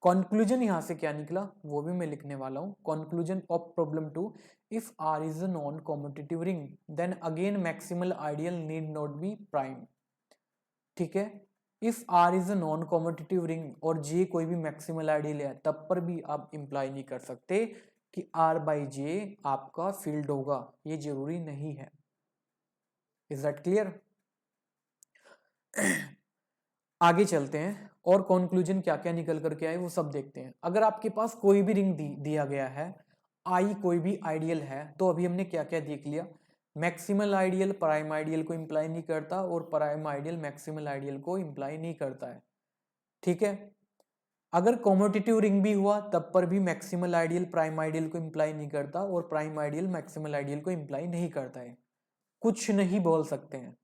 Conclusion यहां से क्या निकला वो भी मैं लिखने वाला हूं। Conclusion of problem 2, if R is a non commutative ring then again maximal ideal need not be prime. ठीक है, if R is a non commutative ring और J कोई भी मैक्सिमल आइडियल है, तब पर भी आप इंप्लाई नहीं कर सकते कि R/J आपका फील्ड होगा, ये जरूरी नहीं है। Is that clear? आगे चलते हैं और कंक्लूजन क्या क्या निकल करके आए वो सब देखते हैं। अगर आपके पास कोई भी रिंग दिया गया है, आई कोई भी आइडियल है, तो अभी हमने क्या क्या देख लिया, मैक्सिमल आइडियल प्राइम आइडियल को इंप्लाई नहीं करता और प्राइम आइडियल मैक्सिमल आइडियल को इंप्लाई नहीं करता है। ठीक है, अगर कॉम्यूटेटिव रिंग भी हुआ तब पर भी मैक्सिमल आइडियल प्राइम आइडियल को इंप्लाई नहीं करता और प्राइम आइडियल मैक्सिमल आइडियल को इंप्लाई नहीं करता है, कुछ नहीं बोल सकते हैं।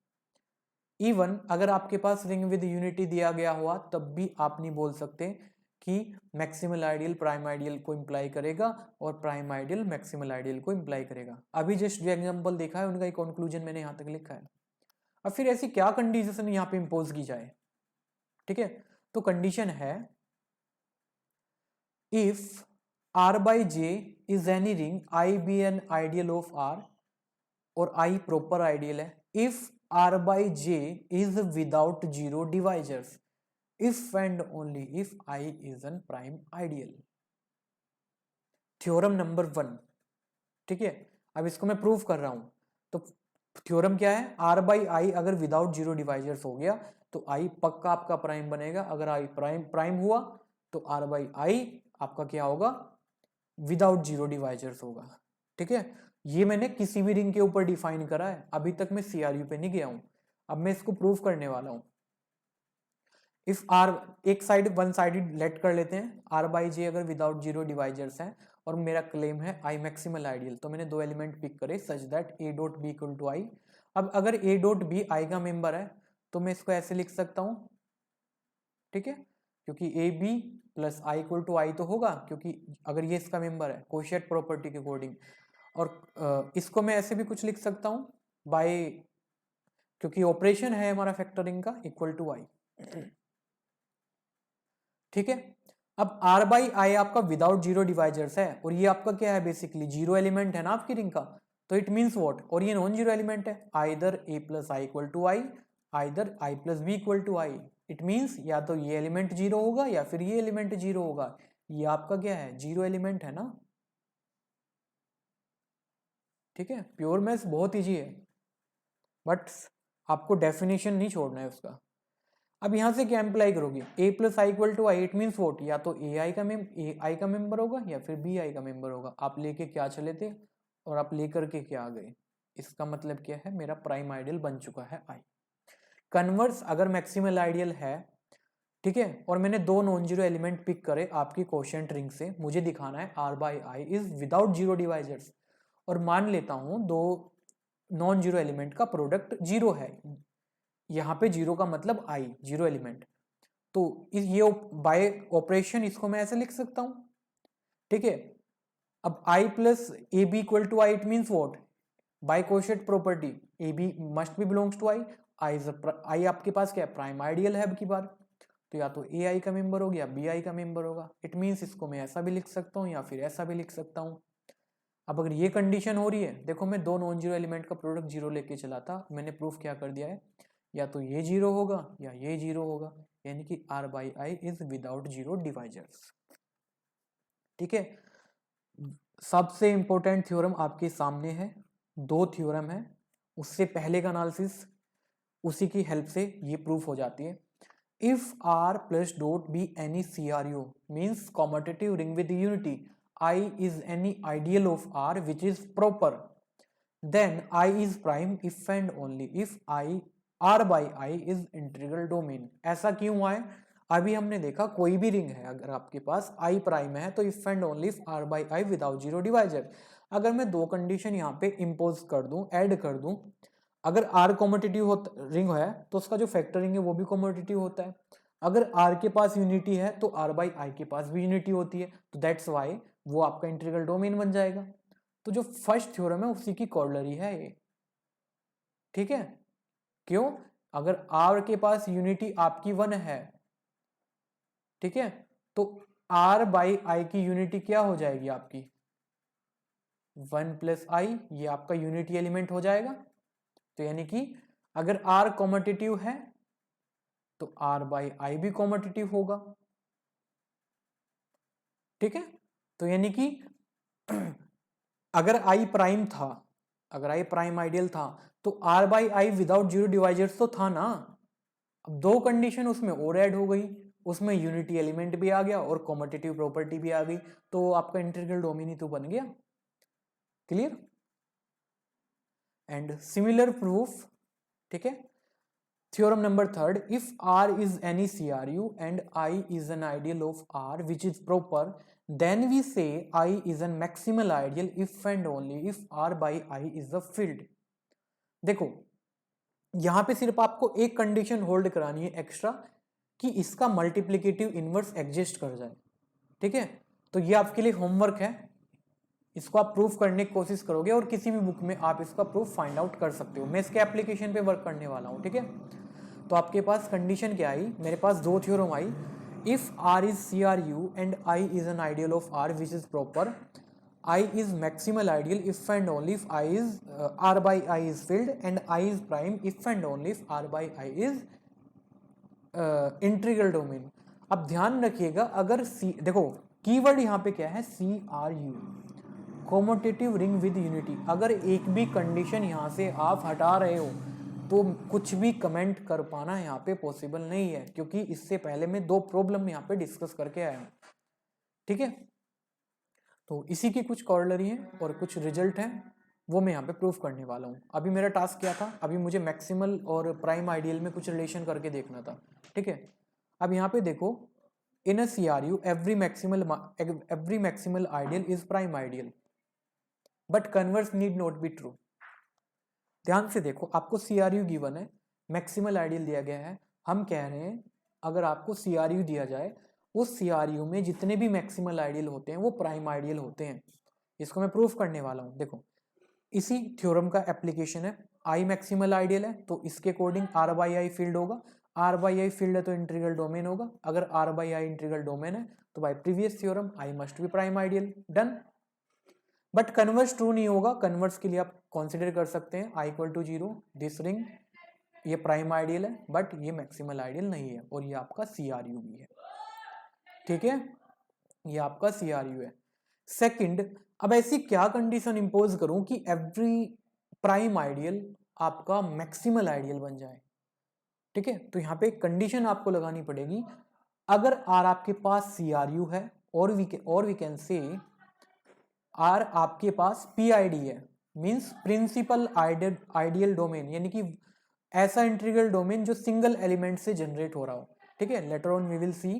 इवन अगर आपके पास रिंग विद यूनिटी दिया गया हुआ तब भी आप नहीं बोल सकते कि मैक्सिमल आइडियल प्राइम आइडियल को इंप्लाई करेगा और प्राइम आइडियल मैक्सिमल आइडियल को इंप्लाई करेगा। अभी जस्ट जो एग्जांपल देखा है उनका एक कंक्लूजन मैंने यहां तक लिखा है। अब फिर ऐसी क्या कंडीशन यहाँ पे इंपोज की जाए? ठीक है, तो कंडीशन है if R/J is any ring I be an ideal of R, और I प्रॉपर आइडियल है, if R/J is without zero divisors, if and only if I is an prime ideal। Theorem number 1। ठीक है, अब इसको मैं prove कर रहा हूं। तो थ्योरम क्या है, R/I अगर विदाउट जीरो डिवाइजर्स हो गया तो I पक्का आपका प्राइम बनेगा। अगर I प्राइम हुआ तो R/I आपका क्या होगा, विदाउट जीरो डिवाइजर्स होगा। ठीक है, ये मैंने किसी भी रिंग के ऊपर डिफाइन करा है, अभी तक मैं CRU पे नहीं गया हूं। अब मैं इसको प्रूव करने वाला हूं। इफ R एक साइड वन साइडेड लेट कर लेते हैं, R/J अगर विदाउट जीरो डिवाइजर्स है और मेरा क्लेम है I मैक्सिमल आइडियल, तो मैंने दो एलिमेंट पिक करे such that A dot B equal to I। अब अगर A डॉट बी I का मेंबर है तो मैं इसको ऐसे लिख सकता हूं। ठीक है, क्योंकि a b plus I equal to I तो होगा, क्योंकि अगर ये इसका मेंबर है कोशिएंट प्रॉपर्टी के अकॉर्डिंग। और इसको मैं ऐसे भी कुछ लिख सकता हूं बाय, क्योंकि ऑपरेशन है हमारा फैक्टरिंग का, इक्वल टू आई। ठीक है, अब R/I आपका विदाउट जीरो डिवाइजर्स है और ये आपका क्या है, बेसिकली जीरो एलिमेंट है ना आपकी रिंग का, तो इट मींस व्हाट, और ये नॉन जीरो एलिमेंट है, either A plus I equal to I, either I plus B equal to I. It means या तो ये एलिमेंट जीरो होगा या फिर ये एलिमेंट जीरो होगा। ये आपका क्या है, जीरो एलिमेंट है ना। ठीक है, प्योर मैथ्स बहुत ईजी है, बट आपको डेफिनेशन नहीं छोड़ना है उसका। अब यहां से क्या अप्लाई करोगे, A plus I equal to I, it means what, या तो AI का मेंबर होगा या फिर BI का मेंबर होगा। आप लेके क्या चले थे और आप लेकर के क्या आ गए, इसका मतलब क्या है, मेरा प्राइम आइडियल बन चुका है I। कन्वर्स अगर मैक्सिमल आइडियल है, ठीक है, और मैंने दो नॉन जीरो एलिमेंट पिक करे आपकी कोशेंट रिंग से, मुझे दिखाना है r by I is without zero divisors, और मान लेता हूं दो नॉन जीरो एलिमेंट का प्रोडक्ट जीरो है, यहाँ पे जीरो का मतलब i जीरो एलिमेंट, तो ये बाय ऑपरेशन इसको मैं ऐसे लिख सकता हूं, ठीक है। अब i plus a B equal to I, it means what, by quotient property a b must be belongs to I आपके पास क्या है, प्राइम आइडियल है अब की बार, तो या तो ए आई का मेंबर होगा या बी आई का मेंबर होगा, इट मीन्स इसको मैं ऐसा भी लिख सकता हूँ या फिर ऐसा भी लिख सकता हूँ। अब अगर ये कंडीशन हो रही है, देखो मैं दो नॉन जीरो एलिमेंट का प्रोडक्ट जीरो लेके चला था, मैंने प्रूफ क्या कर दिया है, या तो ये जीरो होगा या ये जीरो होगा, यानी कि r by I is without zero divisors, ठीक है। सबसे इंपॉर्टेंट थ्योरम आपके सामने है, दो थ्योरम है, उससे पहले का एनालिसिस उसी की हेल्प से ये प्रूफ हो जाती है। If R plus dot be any CRU means commutative ring with unity, I is any ideal of R which is proper, then I is prime if and only if R by I is integral domain। ऐसा क्यों हुआ है, अभी हमने देखा कोई भी ring है अगर आपके पास I प्राइम है तो if and only if R by I without zero divisor. अगर मैं दो कंडीशन यहाँ पे इम्पोज कर दूं, ऐड कर दूं, अगर R कॉम्पिटिटिव रिंग है तो उसका जो फैक्टर रिंग है वो भी कॉम्पिटिटिव होता है, अगर R के पास यूनिटी है तो R बाई आई के पास भी यूनिटी होती है, तो दैट्स वाई वो आपका इंटीग्रल डोमेन बन जाएगा। तो जो फर्स्ट थ्योरम है उसी की कॉर्लरी है ये, ठीक है। क्यों, अगर R के पास यूनिटी आपकी 1 है, ठीक है, तो R बाई आई की यूनिटी क्या हो जाएगी आपकी 1 प्लस आई, ये आपका यूनिटी एलिमेंट हो जाएगा। तो यानी कि अगर R कॉम्पिटिटिव है तो R बाई आई भी कॉम्पिटिटिव होगा, ठीक है। तो यानी कि अगर I प्राइम था, अगर I प्राइम आइडियल था तो R by I without zero divisors तो था ना। अब दो कंडीशन उसमें और ऐड हो गई, उसमें यूनिटी एलिमेंट भी आ गया और कॉम्पिटिटिव प्रॉपर्टी भी आ गई, तो आपका इंटीग्रल डोमेन ही तो बन गया। क्लियर एंड सिमिलर प्रूफ, ठीक है। Theorem number third, if R is any CRU and I is an ideal of R which is proper, then we say I is an maximal ideal if and only if R by I is a field। देखो यहां पे सिर्फ आपको एक condition hold करानी है extra कि इसका मल्टीप्लिकेटिव इनवर्स एग्जिस्ट कर जाए, ठीक है। तो ये आपके लिए होमवर्क है, इसको आप प्रूफ करने की कोशिश करोगे और किसी भी बुक में आप इसका प्रूफ फाइंड आउट कर सकते हो। मैं इसके एप्लीकेशन पे वर्क करने वाला हूँ, ठीक है। तो आपके पास कंडीशन क्या आई, मेरे पास दो theorem I, if R is CRU and I is an ideal of R which is proper, I is maximal ideal if and only if I is R by I is field and I is prime if and only if R by I is integral domain. अब ध्यान रखिएगा, अगर देखो keyword यहाँ पे क्या है, CRU competitive ring with unity, अगर एक भी कंडीशन यहाँ से आप हटा रहे हो तो कुछ भी कमेंट कर पाना यहाँ पे पॉसिबल नहीं है, क्योंकि इससे पहले मैं दो प्रॉब्लम यहाँ पे डिस्कस करके आया हूँ, ठीक है। तो इसी की कुछ कॉर्लरी है और कुछ रिजल्ट है, वो मैं यहाँ पे प्रूफ करने वाला हूँ। अभी मेरा टास्क क्या था, अभी मुझे मैक्सिमल और प्राइम आइडियल में कुछ रिलेशन करके देखना था, ठीक है। अब यहाँ पे देखो, इन a CRU every maximal ideal is prime ideal but converse need not be true. ध्यान से देखो, आपको CRU गिवन है, मैक्सिमल आइडियल दिया गया है, हम कह रहे हैं अगर आपको CRU दिया जाए, उस CRU में जितने भी मैक्सिमल आइडियल होते हैं वो प्राइम आइडियल होते हैं। इसको मैं प्रूफ करने वाला हूँ। देखो इसी थ्योरम का एप्लीकेशन है, I मैक्सिमल आइडियल है तो इसके according R by I field होगा, R बाई आई फील्ड है तो इंटीग्रल डोमेन होगा, अगर R by I integral domain है तो bye previous theorem I must be prime ideal, done. But converse true नहीं होगा, कन्वर्स के लिए आप कंसीडर कर सकते हैं I equal to 0, this ring ये प्राइम आइडियल है बट ये मैक्सिमल आइडियल नहीं है, और ये आपका CRU भी है, ठीक है, ये आपका CRU है। सेकंड, अब ऐसी क्या कंडीशन इंपोज करूं कि एवरी प्राइम आइडियल आपका मैक्सिमल आइडियल बन जाए, ठीक है। तो यहाँ पे एक कंडीशन आपको लगानी पड़ेगी, अगर R आपके पास CRU है और वी कैन से R आपके पास PID है, मींस प्रिंसिपल आइडियल डोमेन, यानी कि ऐसा इंटीग्रल डोमेन जो सिंगल एलिमेंट से जनरेट हो रहा हो, ठीक है। Later on we will see,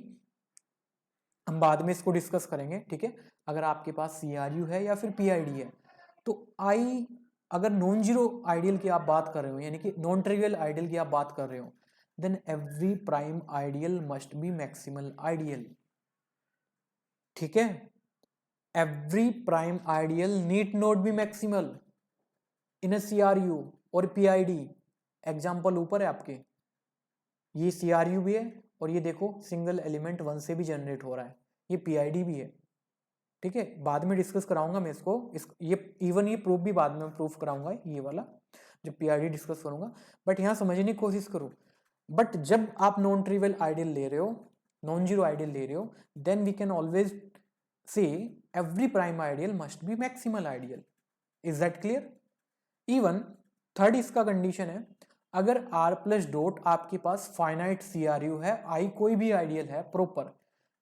हम बाद में इसको डिस्कस करेंगे, ठीक है। अगर आपके पास CRU है या फिर PID है, तो आई अगर नॉन जीरो आइडियल की आप बात कर रहे हो, यानी कि नॉन ट्रिवियल आइडियल की आप बात कर रहे हो, then every prime ideal must be maximal ideal, ठीक है। Every prime ideal need not be maximal in a CRU और PID। एग्जाम्पल ऊपर है आपके, ये CRU भी है और ये देखो सिंगल एलिमेंट 1 से भी जनरेट हो रहा है, ये PID भी है, ठीक है। बाद में डिस्कस कराऊंगा मैं इसको, ये इवन ये प्रूफ भी बाद में प्रूफ कराऊंगा, ये वाला जब PID डिस्कस करूंगा। बट यहाँ समझने की कोशिश करो, बट जब आप नॉन ट्रिवियल आइडियल ले रहे हो, नॉन जीरो आइडियल ले रहे हो, then we can always say every prime ideal must be maximal ideal. Is that clear? Even third इसका कंडीशन है, अगर R प्लस डॉट आपके पास फाइनाइट CRU है, आई कोई भी आइडियल है प्रॉपर,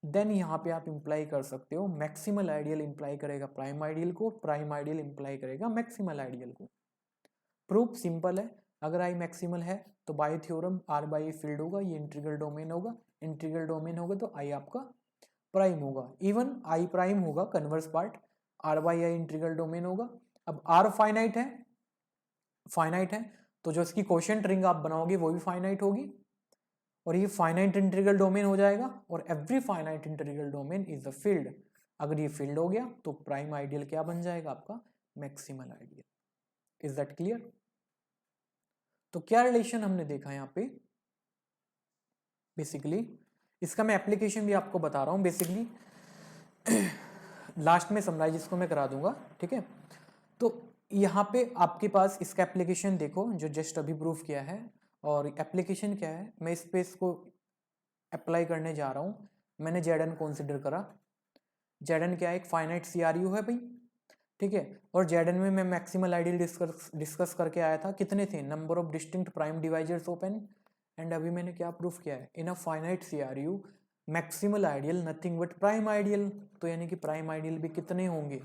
देन यहाँ पे आप इंप्लाई कर सकते हो मैक्सिमल आइडियल इंप्लाई करेगा प्राइम आइडियल को, प्राइम आइडियल इंप्लाई करेगा मैक्सिमल आइडियल को। प्रूफ सिंपल है, अगर आई मैक्सिमल है तो by theorem R by a field होगा, ये इंटीग्रल डोमेन होगा, इंटीग्रल डोमेन होगा तो आई आपका प्राइम होगा। इवन आई प्राइम होगा converse part, R by I integral domain होगा। अब R फाइनाइट है तो जो इसकी कोशेंट रिंग आप बनाओगे वो भी फाइनाइट होगी, और ये फाइनाइट इंटीग्रल डोमेन हो जाएगा, और every finite integral domain is a field. अगर ये फील्ड हो गया तो प्राइम आइडियल क्या बन जाएगा आपका? Maximal ideal. Is that clear? तो क्या रिलेशन हमने देखा यहाँ पे, बेसिकली इसका मैं एप्लीकेशन भी आपको बता रहा हूँ, बेसिकली लास्ट में समराइज इसको मैं करा दूंगा, ठीक है। तो यहाँ पे आपके पास इसका एप्लीकेशन देखो जो जस्ट अभी प्रूफ किया है, और एप्लीकेशन क्या है, मैं इस पे इसको अप्लाई करने जा रहा हूँ। मैंने Zn कंसिडर करा, Zn क्या है, एक फाइनाइट CRU है भाई, ठीक है। और Zn में मैं मैक्सिमल आइडियल डिस्कस करके आया था, कितने थे, number of distinct prime divisors open, and अभी मैंने क्या प्रूफ किया है, in a finite CRU maximal ideal nothing but prime ideal. तो यानी कि प्राइम आइडियल भी कितने होंगे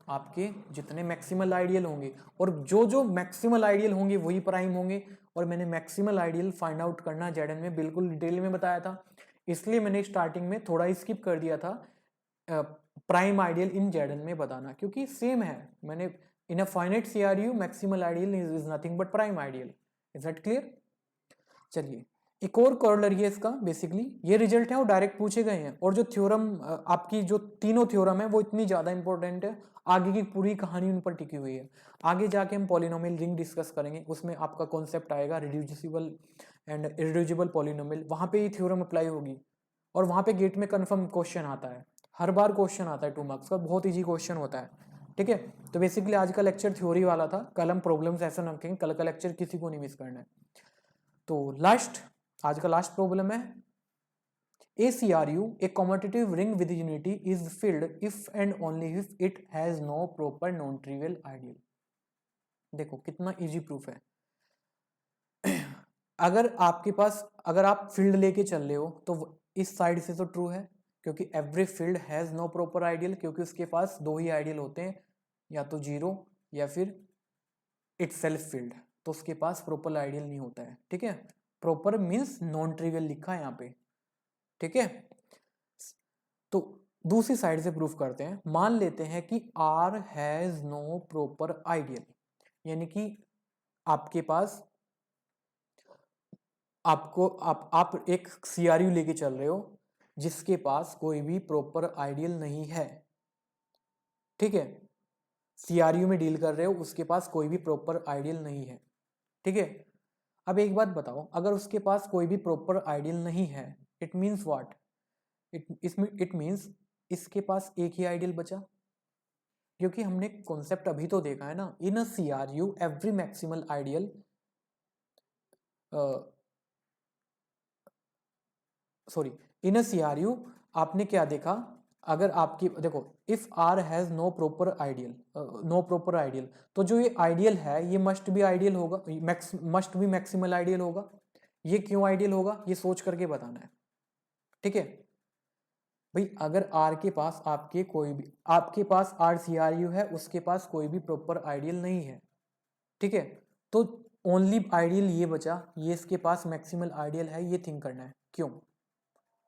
आपके, जितने मैक्सिमल आइडियल होंगे, और जो जो मैक्सिमल आइडियल होंगे वही प्राइम होंगे। और मैंने मैक्सिमल आइडियल फाइंड आउट करना Zn में बिल्कुल डिटेल में बताया था, इसलिए मैंने स्टार्टिंग में थोड़ा स्किप कर दिया था प्राइम आइडियल इन Zn में बताना, क्योंकि सेम है। मैंने in a finite CRU maximal ideal is nothing but prime ideal. Is that clear? चलिए एक और कॉर्लर है इसका, बेसिकली ये रिजल्ट है वो डायरेक्ट पूछे गए हैं, और जो थ्योरम आपकी जो तीनों थ्योरम है वो इतनी ज्यादा इंपॉर्टेंट है, आगे की पूरी कहानी उन पर टिकी हुई है। आगे जाके हम पॉलिनोमियल रिंग डिस्कस करेंगे, उसमें आपका कॉन्सेप्ट आएगा रिड्यूसिबल एंड इररेड्यूसिबल पॉलिनोमियल, वहां पे ये थ्योरम अप्लाई होगी, और वहां पे गेट में कंफर्म क्वेश्चन आता है, हर बार क्वेश्चन आता है 2 मार्क्स का, बहुत ईजी क्वेश्चन होता है, ठीक है। तो बेसिकली आज का लेक्चर थ्योरी वाला था, कल हम प्रॉब्लम्स ऐसे रखेंगे, कल का लेक्चर किसी को नहीं मिस करना है। तो आज का लास्ट प्रॉब्लम है, A CRU, a commutative ring with unity, is filled if and only if it has no proper non-trivial ideal। देखो कितना इजी प्रूफ है। अगर आप फील्ड लेके चल रहे हो तो इस साइड से तो ट्रू है, क्योंकि every field has no proper ideal, क्योंकि उसके पास 2 ही आइडियल होते हैं, या तो 0 या फिर इटसेल्फ फील्ड, तो उसके पास प्रॉपर आइडियल नहीं होता है, ठीक है। प्रॉपर मीन्स नॉन ट्रिवियल लिखा है यहाँ पे, ठीक है। तो दूसरी साइड से प्रूफ करते हैं, मान लेते हैं कि R has no proper ideal, यानी कि आपके पास आप एक CRU लेके चल रहे हो जिसके पास कोई भी प्रॉपर आइडियल नहीं है, ठीक है। CRU में डील कर रहे हो, उसके पास कोई भी प्रॉपर आइडियल नहीं है, ठीक है। अब एक बात बताओ, अगर उसके पास कोई भी प्रॉपर आइडियल नहीं है, it means what, it means इसके पास एक ही आइडियल बचा, क्योंकि हमने कॉन्सेप्ट अभी तो देखा है ना, in a CRU every maximal ideal, sorry, in a CRU आपने क्या देखा, अगर आपकी देखो if R has no proper ideal, तो जो ये आइडियल है ये मस्ट बी आइडियल होगा, मस्ट बी मैक्सिमल आइडियल होगा। ये क्यों आइडियल होगा, ये सोच करके बताना है, ठीक है भाई। अगर R के पास आपके पास R CRU है, उसके पास कोई भी प्रॉपर आइडियल नहीं है, ठीक है, तो ओनली आइडियल ये बचा, ये इसके पास मैक्सिमल आइडियल है, ये थिंक करना है। क्यों?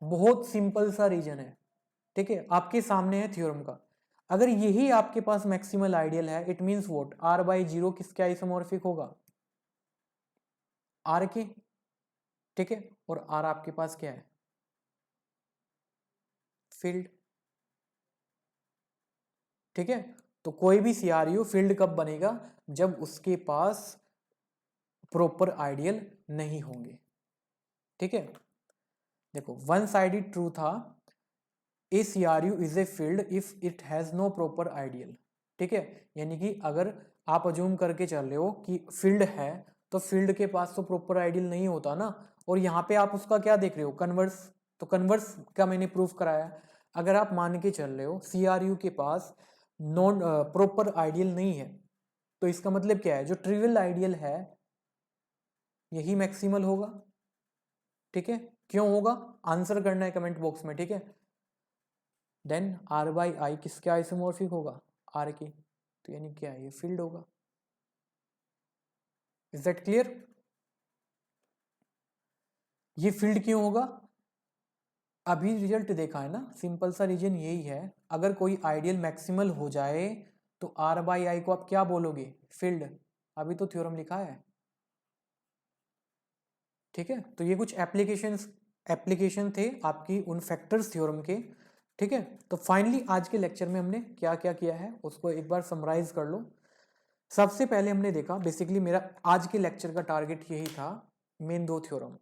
बहुत सिंपल सा रीजन है, ठीक है, आपके सामने है थ्योरम का। अगर यही आपके पास मैक्सिमल आइडियल है, it means what, r by zero किसके आइसोमॉर्फिक होगा? r के, ठीक है, और r आपके पास क्या है? फील्ड, ठीक है। तो कोई भी सीआरयू फील्ड कब बनेगा? जब उसके पास प्रॉपर आइडियल नहीं होंगे, ठीक है। देखो वन साइडेड ट्रू था, a CRU is a field if it has no proper ideal, ठीक है। यानी कि अगर आप अज्यूम करके चल रहे हो कि फील्ड है, तो फील्ड के पास तो प्रॉपर आइडियल नहीं होता ना, और यहाँ पे आप उसका क्या देख रहे हो? कन्वर्स। तो कन्वर्स का मैंने प्रूफ कराया। अगर आप मान के चल रहे हो सीआरयू के पास नॉन प्रॉपर आइडियल नहीं है, तो इसका मतलब क्या है? जो ट्रिवियल आइडियल है यही मैक्सिमल होगा, ठीक है। क्यों होगा? आंसर करना है कमेंट बॉक्स में, ठीक है। देन r बाई आई किसके आइसोमॉर्फिक होगा? r के, तो यानी क्या है? ये फील्ड होगा। Is that clear? ये फील्ड क्यों होगा? अभी रिजल्ट देखा है ना, सिंपल सा रीजन यही है। अगर कोई आइडियल मैक्सिमल हो जाए तो r बाई आई को आप क्या बोलोगे? फील्ड। अभी तो थ्योरम लिखा है, ठीक है। तो ये कुछ एप्लीकेशन थे आपकी उन फैक्टर्स थ्योरम के, ठीक है। तो फाइनली आज के लेक्चर में हमने क्या क्या किया है उसको एक बार समराइज कर लो। सबसे पहले हमने देखा, बेसिकली मेरा आज के लेक्चर का टारगेट यही था, मेन दो थ्योरम,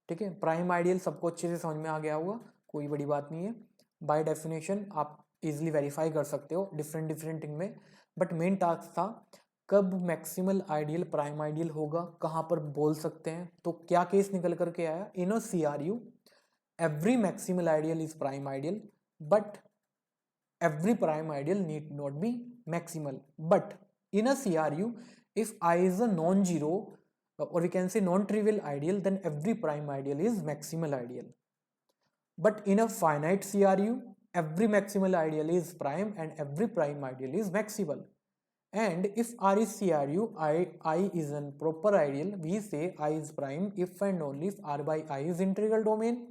ठीक है। प्राइम आइडियल सबको अच्छे से समझ में आ गया होगा, कोई बड़ी बात नहीं है। बाय डेफिनेशन आप इजिली वेरीफाई कर सकते हो डिफरेंट डिफरेंट थिंग में। बट मेन टास्क था कब मैक्सिमल आइडियल प्राइम आइडियल होगा, कहाँ पर बोल सकते हैं। तो क्या केस निकल करके आया? इन अ CRU every maximal ideal is prime ideal, but every prime ideal need not be maximal. But in a CRU, if I is a non-zero or we can say non-trivial ideal, then every prime ideal is maximal ideal. But in a finite CRU, every maximal ideal is prime and every prime ideal is maximal. And if R is CRU, I is a proper ideal, we say I is prime if and only if R by I is integral domain,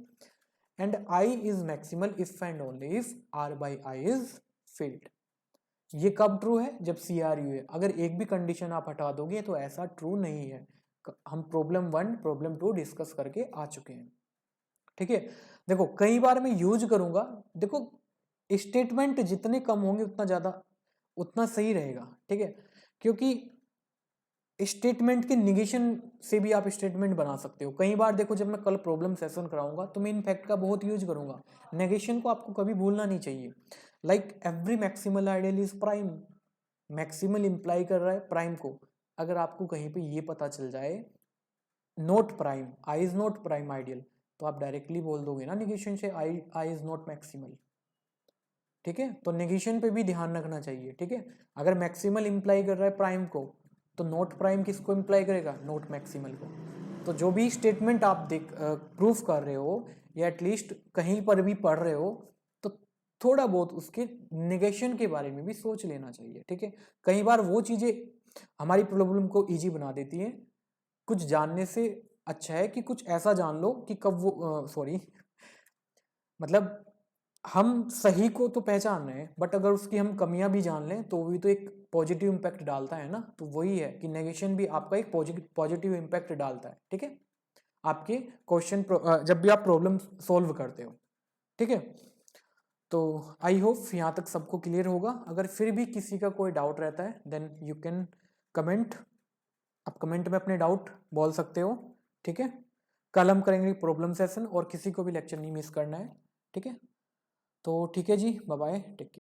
and I is maximal if and only if R by I is filled. ये कब true है? जब CRU है। अगर एक भी condition आप हटा दोगे तो ऐसा ट्रू नहीं है। हम प्रॉब्लम 1 प्रॉब्लम 2 डिस्कस करके आ चुके हैं, ठीक है। देखो कई बार मैं यूज करूंगा, देखो स्टेटमेंट जितने कम होंगे उतना ज्यादा उतना सही रहेगा, ठीक है। क्योंकि स्टेटमेंट के निगेशन से भी आप स्टेटमेंट बना सकते हो। कई बार देखो जब मैं कल प्रॉब्लम सेशन कराऊंगा तो मैं इन फैक्ट का बहुत यूज करूंगा। नेगेशन को आपको कभी भूलना नहीं चाहिए। Like every maximal ideal is prime, maximal imply कर रहा है प्राइम को। अगर आपको कहीं पे ये पता चल जाए note prime, I is note prime ideal, तो आप डायरेक्टली बोल दोगे ना निगेशन से आई इज नॉट मैक्सिमल, ठीक है। तो नेगेशन पे भी ध्यान रखना चाहिए, ठीक है। अगर मैक्सिमल इंप्लाई कर रहा है प्राइम को, तो नोट प्राइम किसको इंप्लाई करेगा? नोट मैक्सिमल को। तो जो भी स्टेटमेंट आप प्रूफ कर रहे हो या एटलीस्ट कहीं पर भी पढ़ रहे हो, तो थोड़ा बहुत उसके नेगेशन के बारे में भी सोच लेना चाहिए, ठीक है। कई बार वो चीजें हमारी प्रॉब्लम को इजी बना देती हैं। कुछ जानने से अच्छा है कि कुछ ऐसा जान लो कि कब वो सॉरी मतलब हम सही को तो पहचान रहे हैं, बट अगर उसकी हम कमियां भी जान लें तो भी तो एक पॉजिटिव इंपैक्ट डालता है ना। तो वही है कि नेगेशन भी आपका एक पॉजिटिव इंपैक्ट डालता है, ठीक है, आपके क्वेश्चन जब भी आप प्रॉब्लम सोल्व करते हो, ठीक है। तो आई होप यहाँ तक सबको क्लियर होगा। अगर फिर भी किसी का कोई डाउट रहता है देन यू कैन कमेंट, आप कमेंट में अपने डाउट बोल सकते हो, ठीक है। कल हम करेंगे प्रॉब्लम सेशन और किसी को भी लेक्चर नहीं मिस करना है, ठीक है। तो ठीक है जी, बाय बाय, टेक केयर।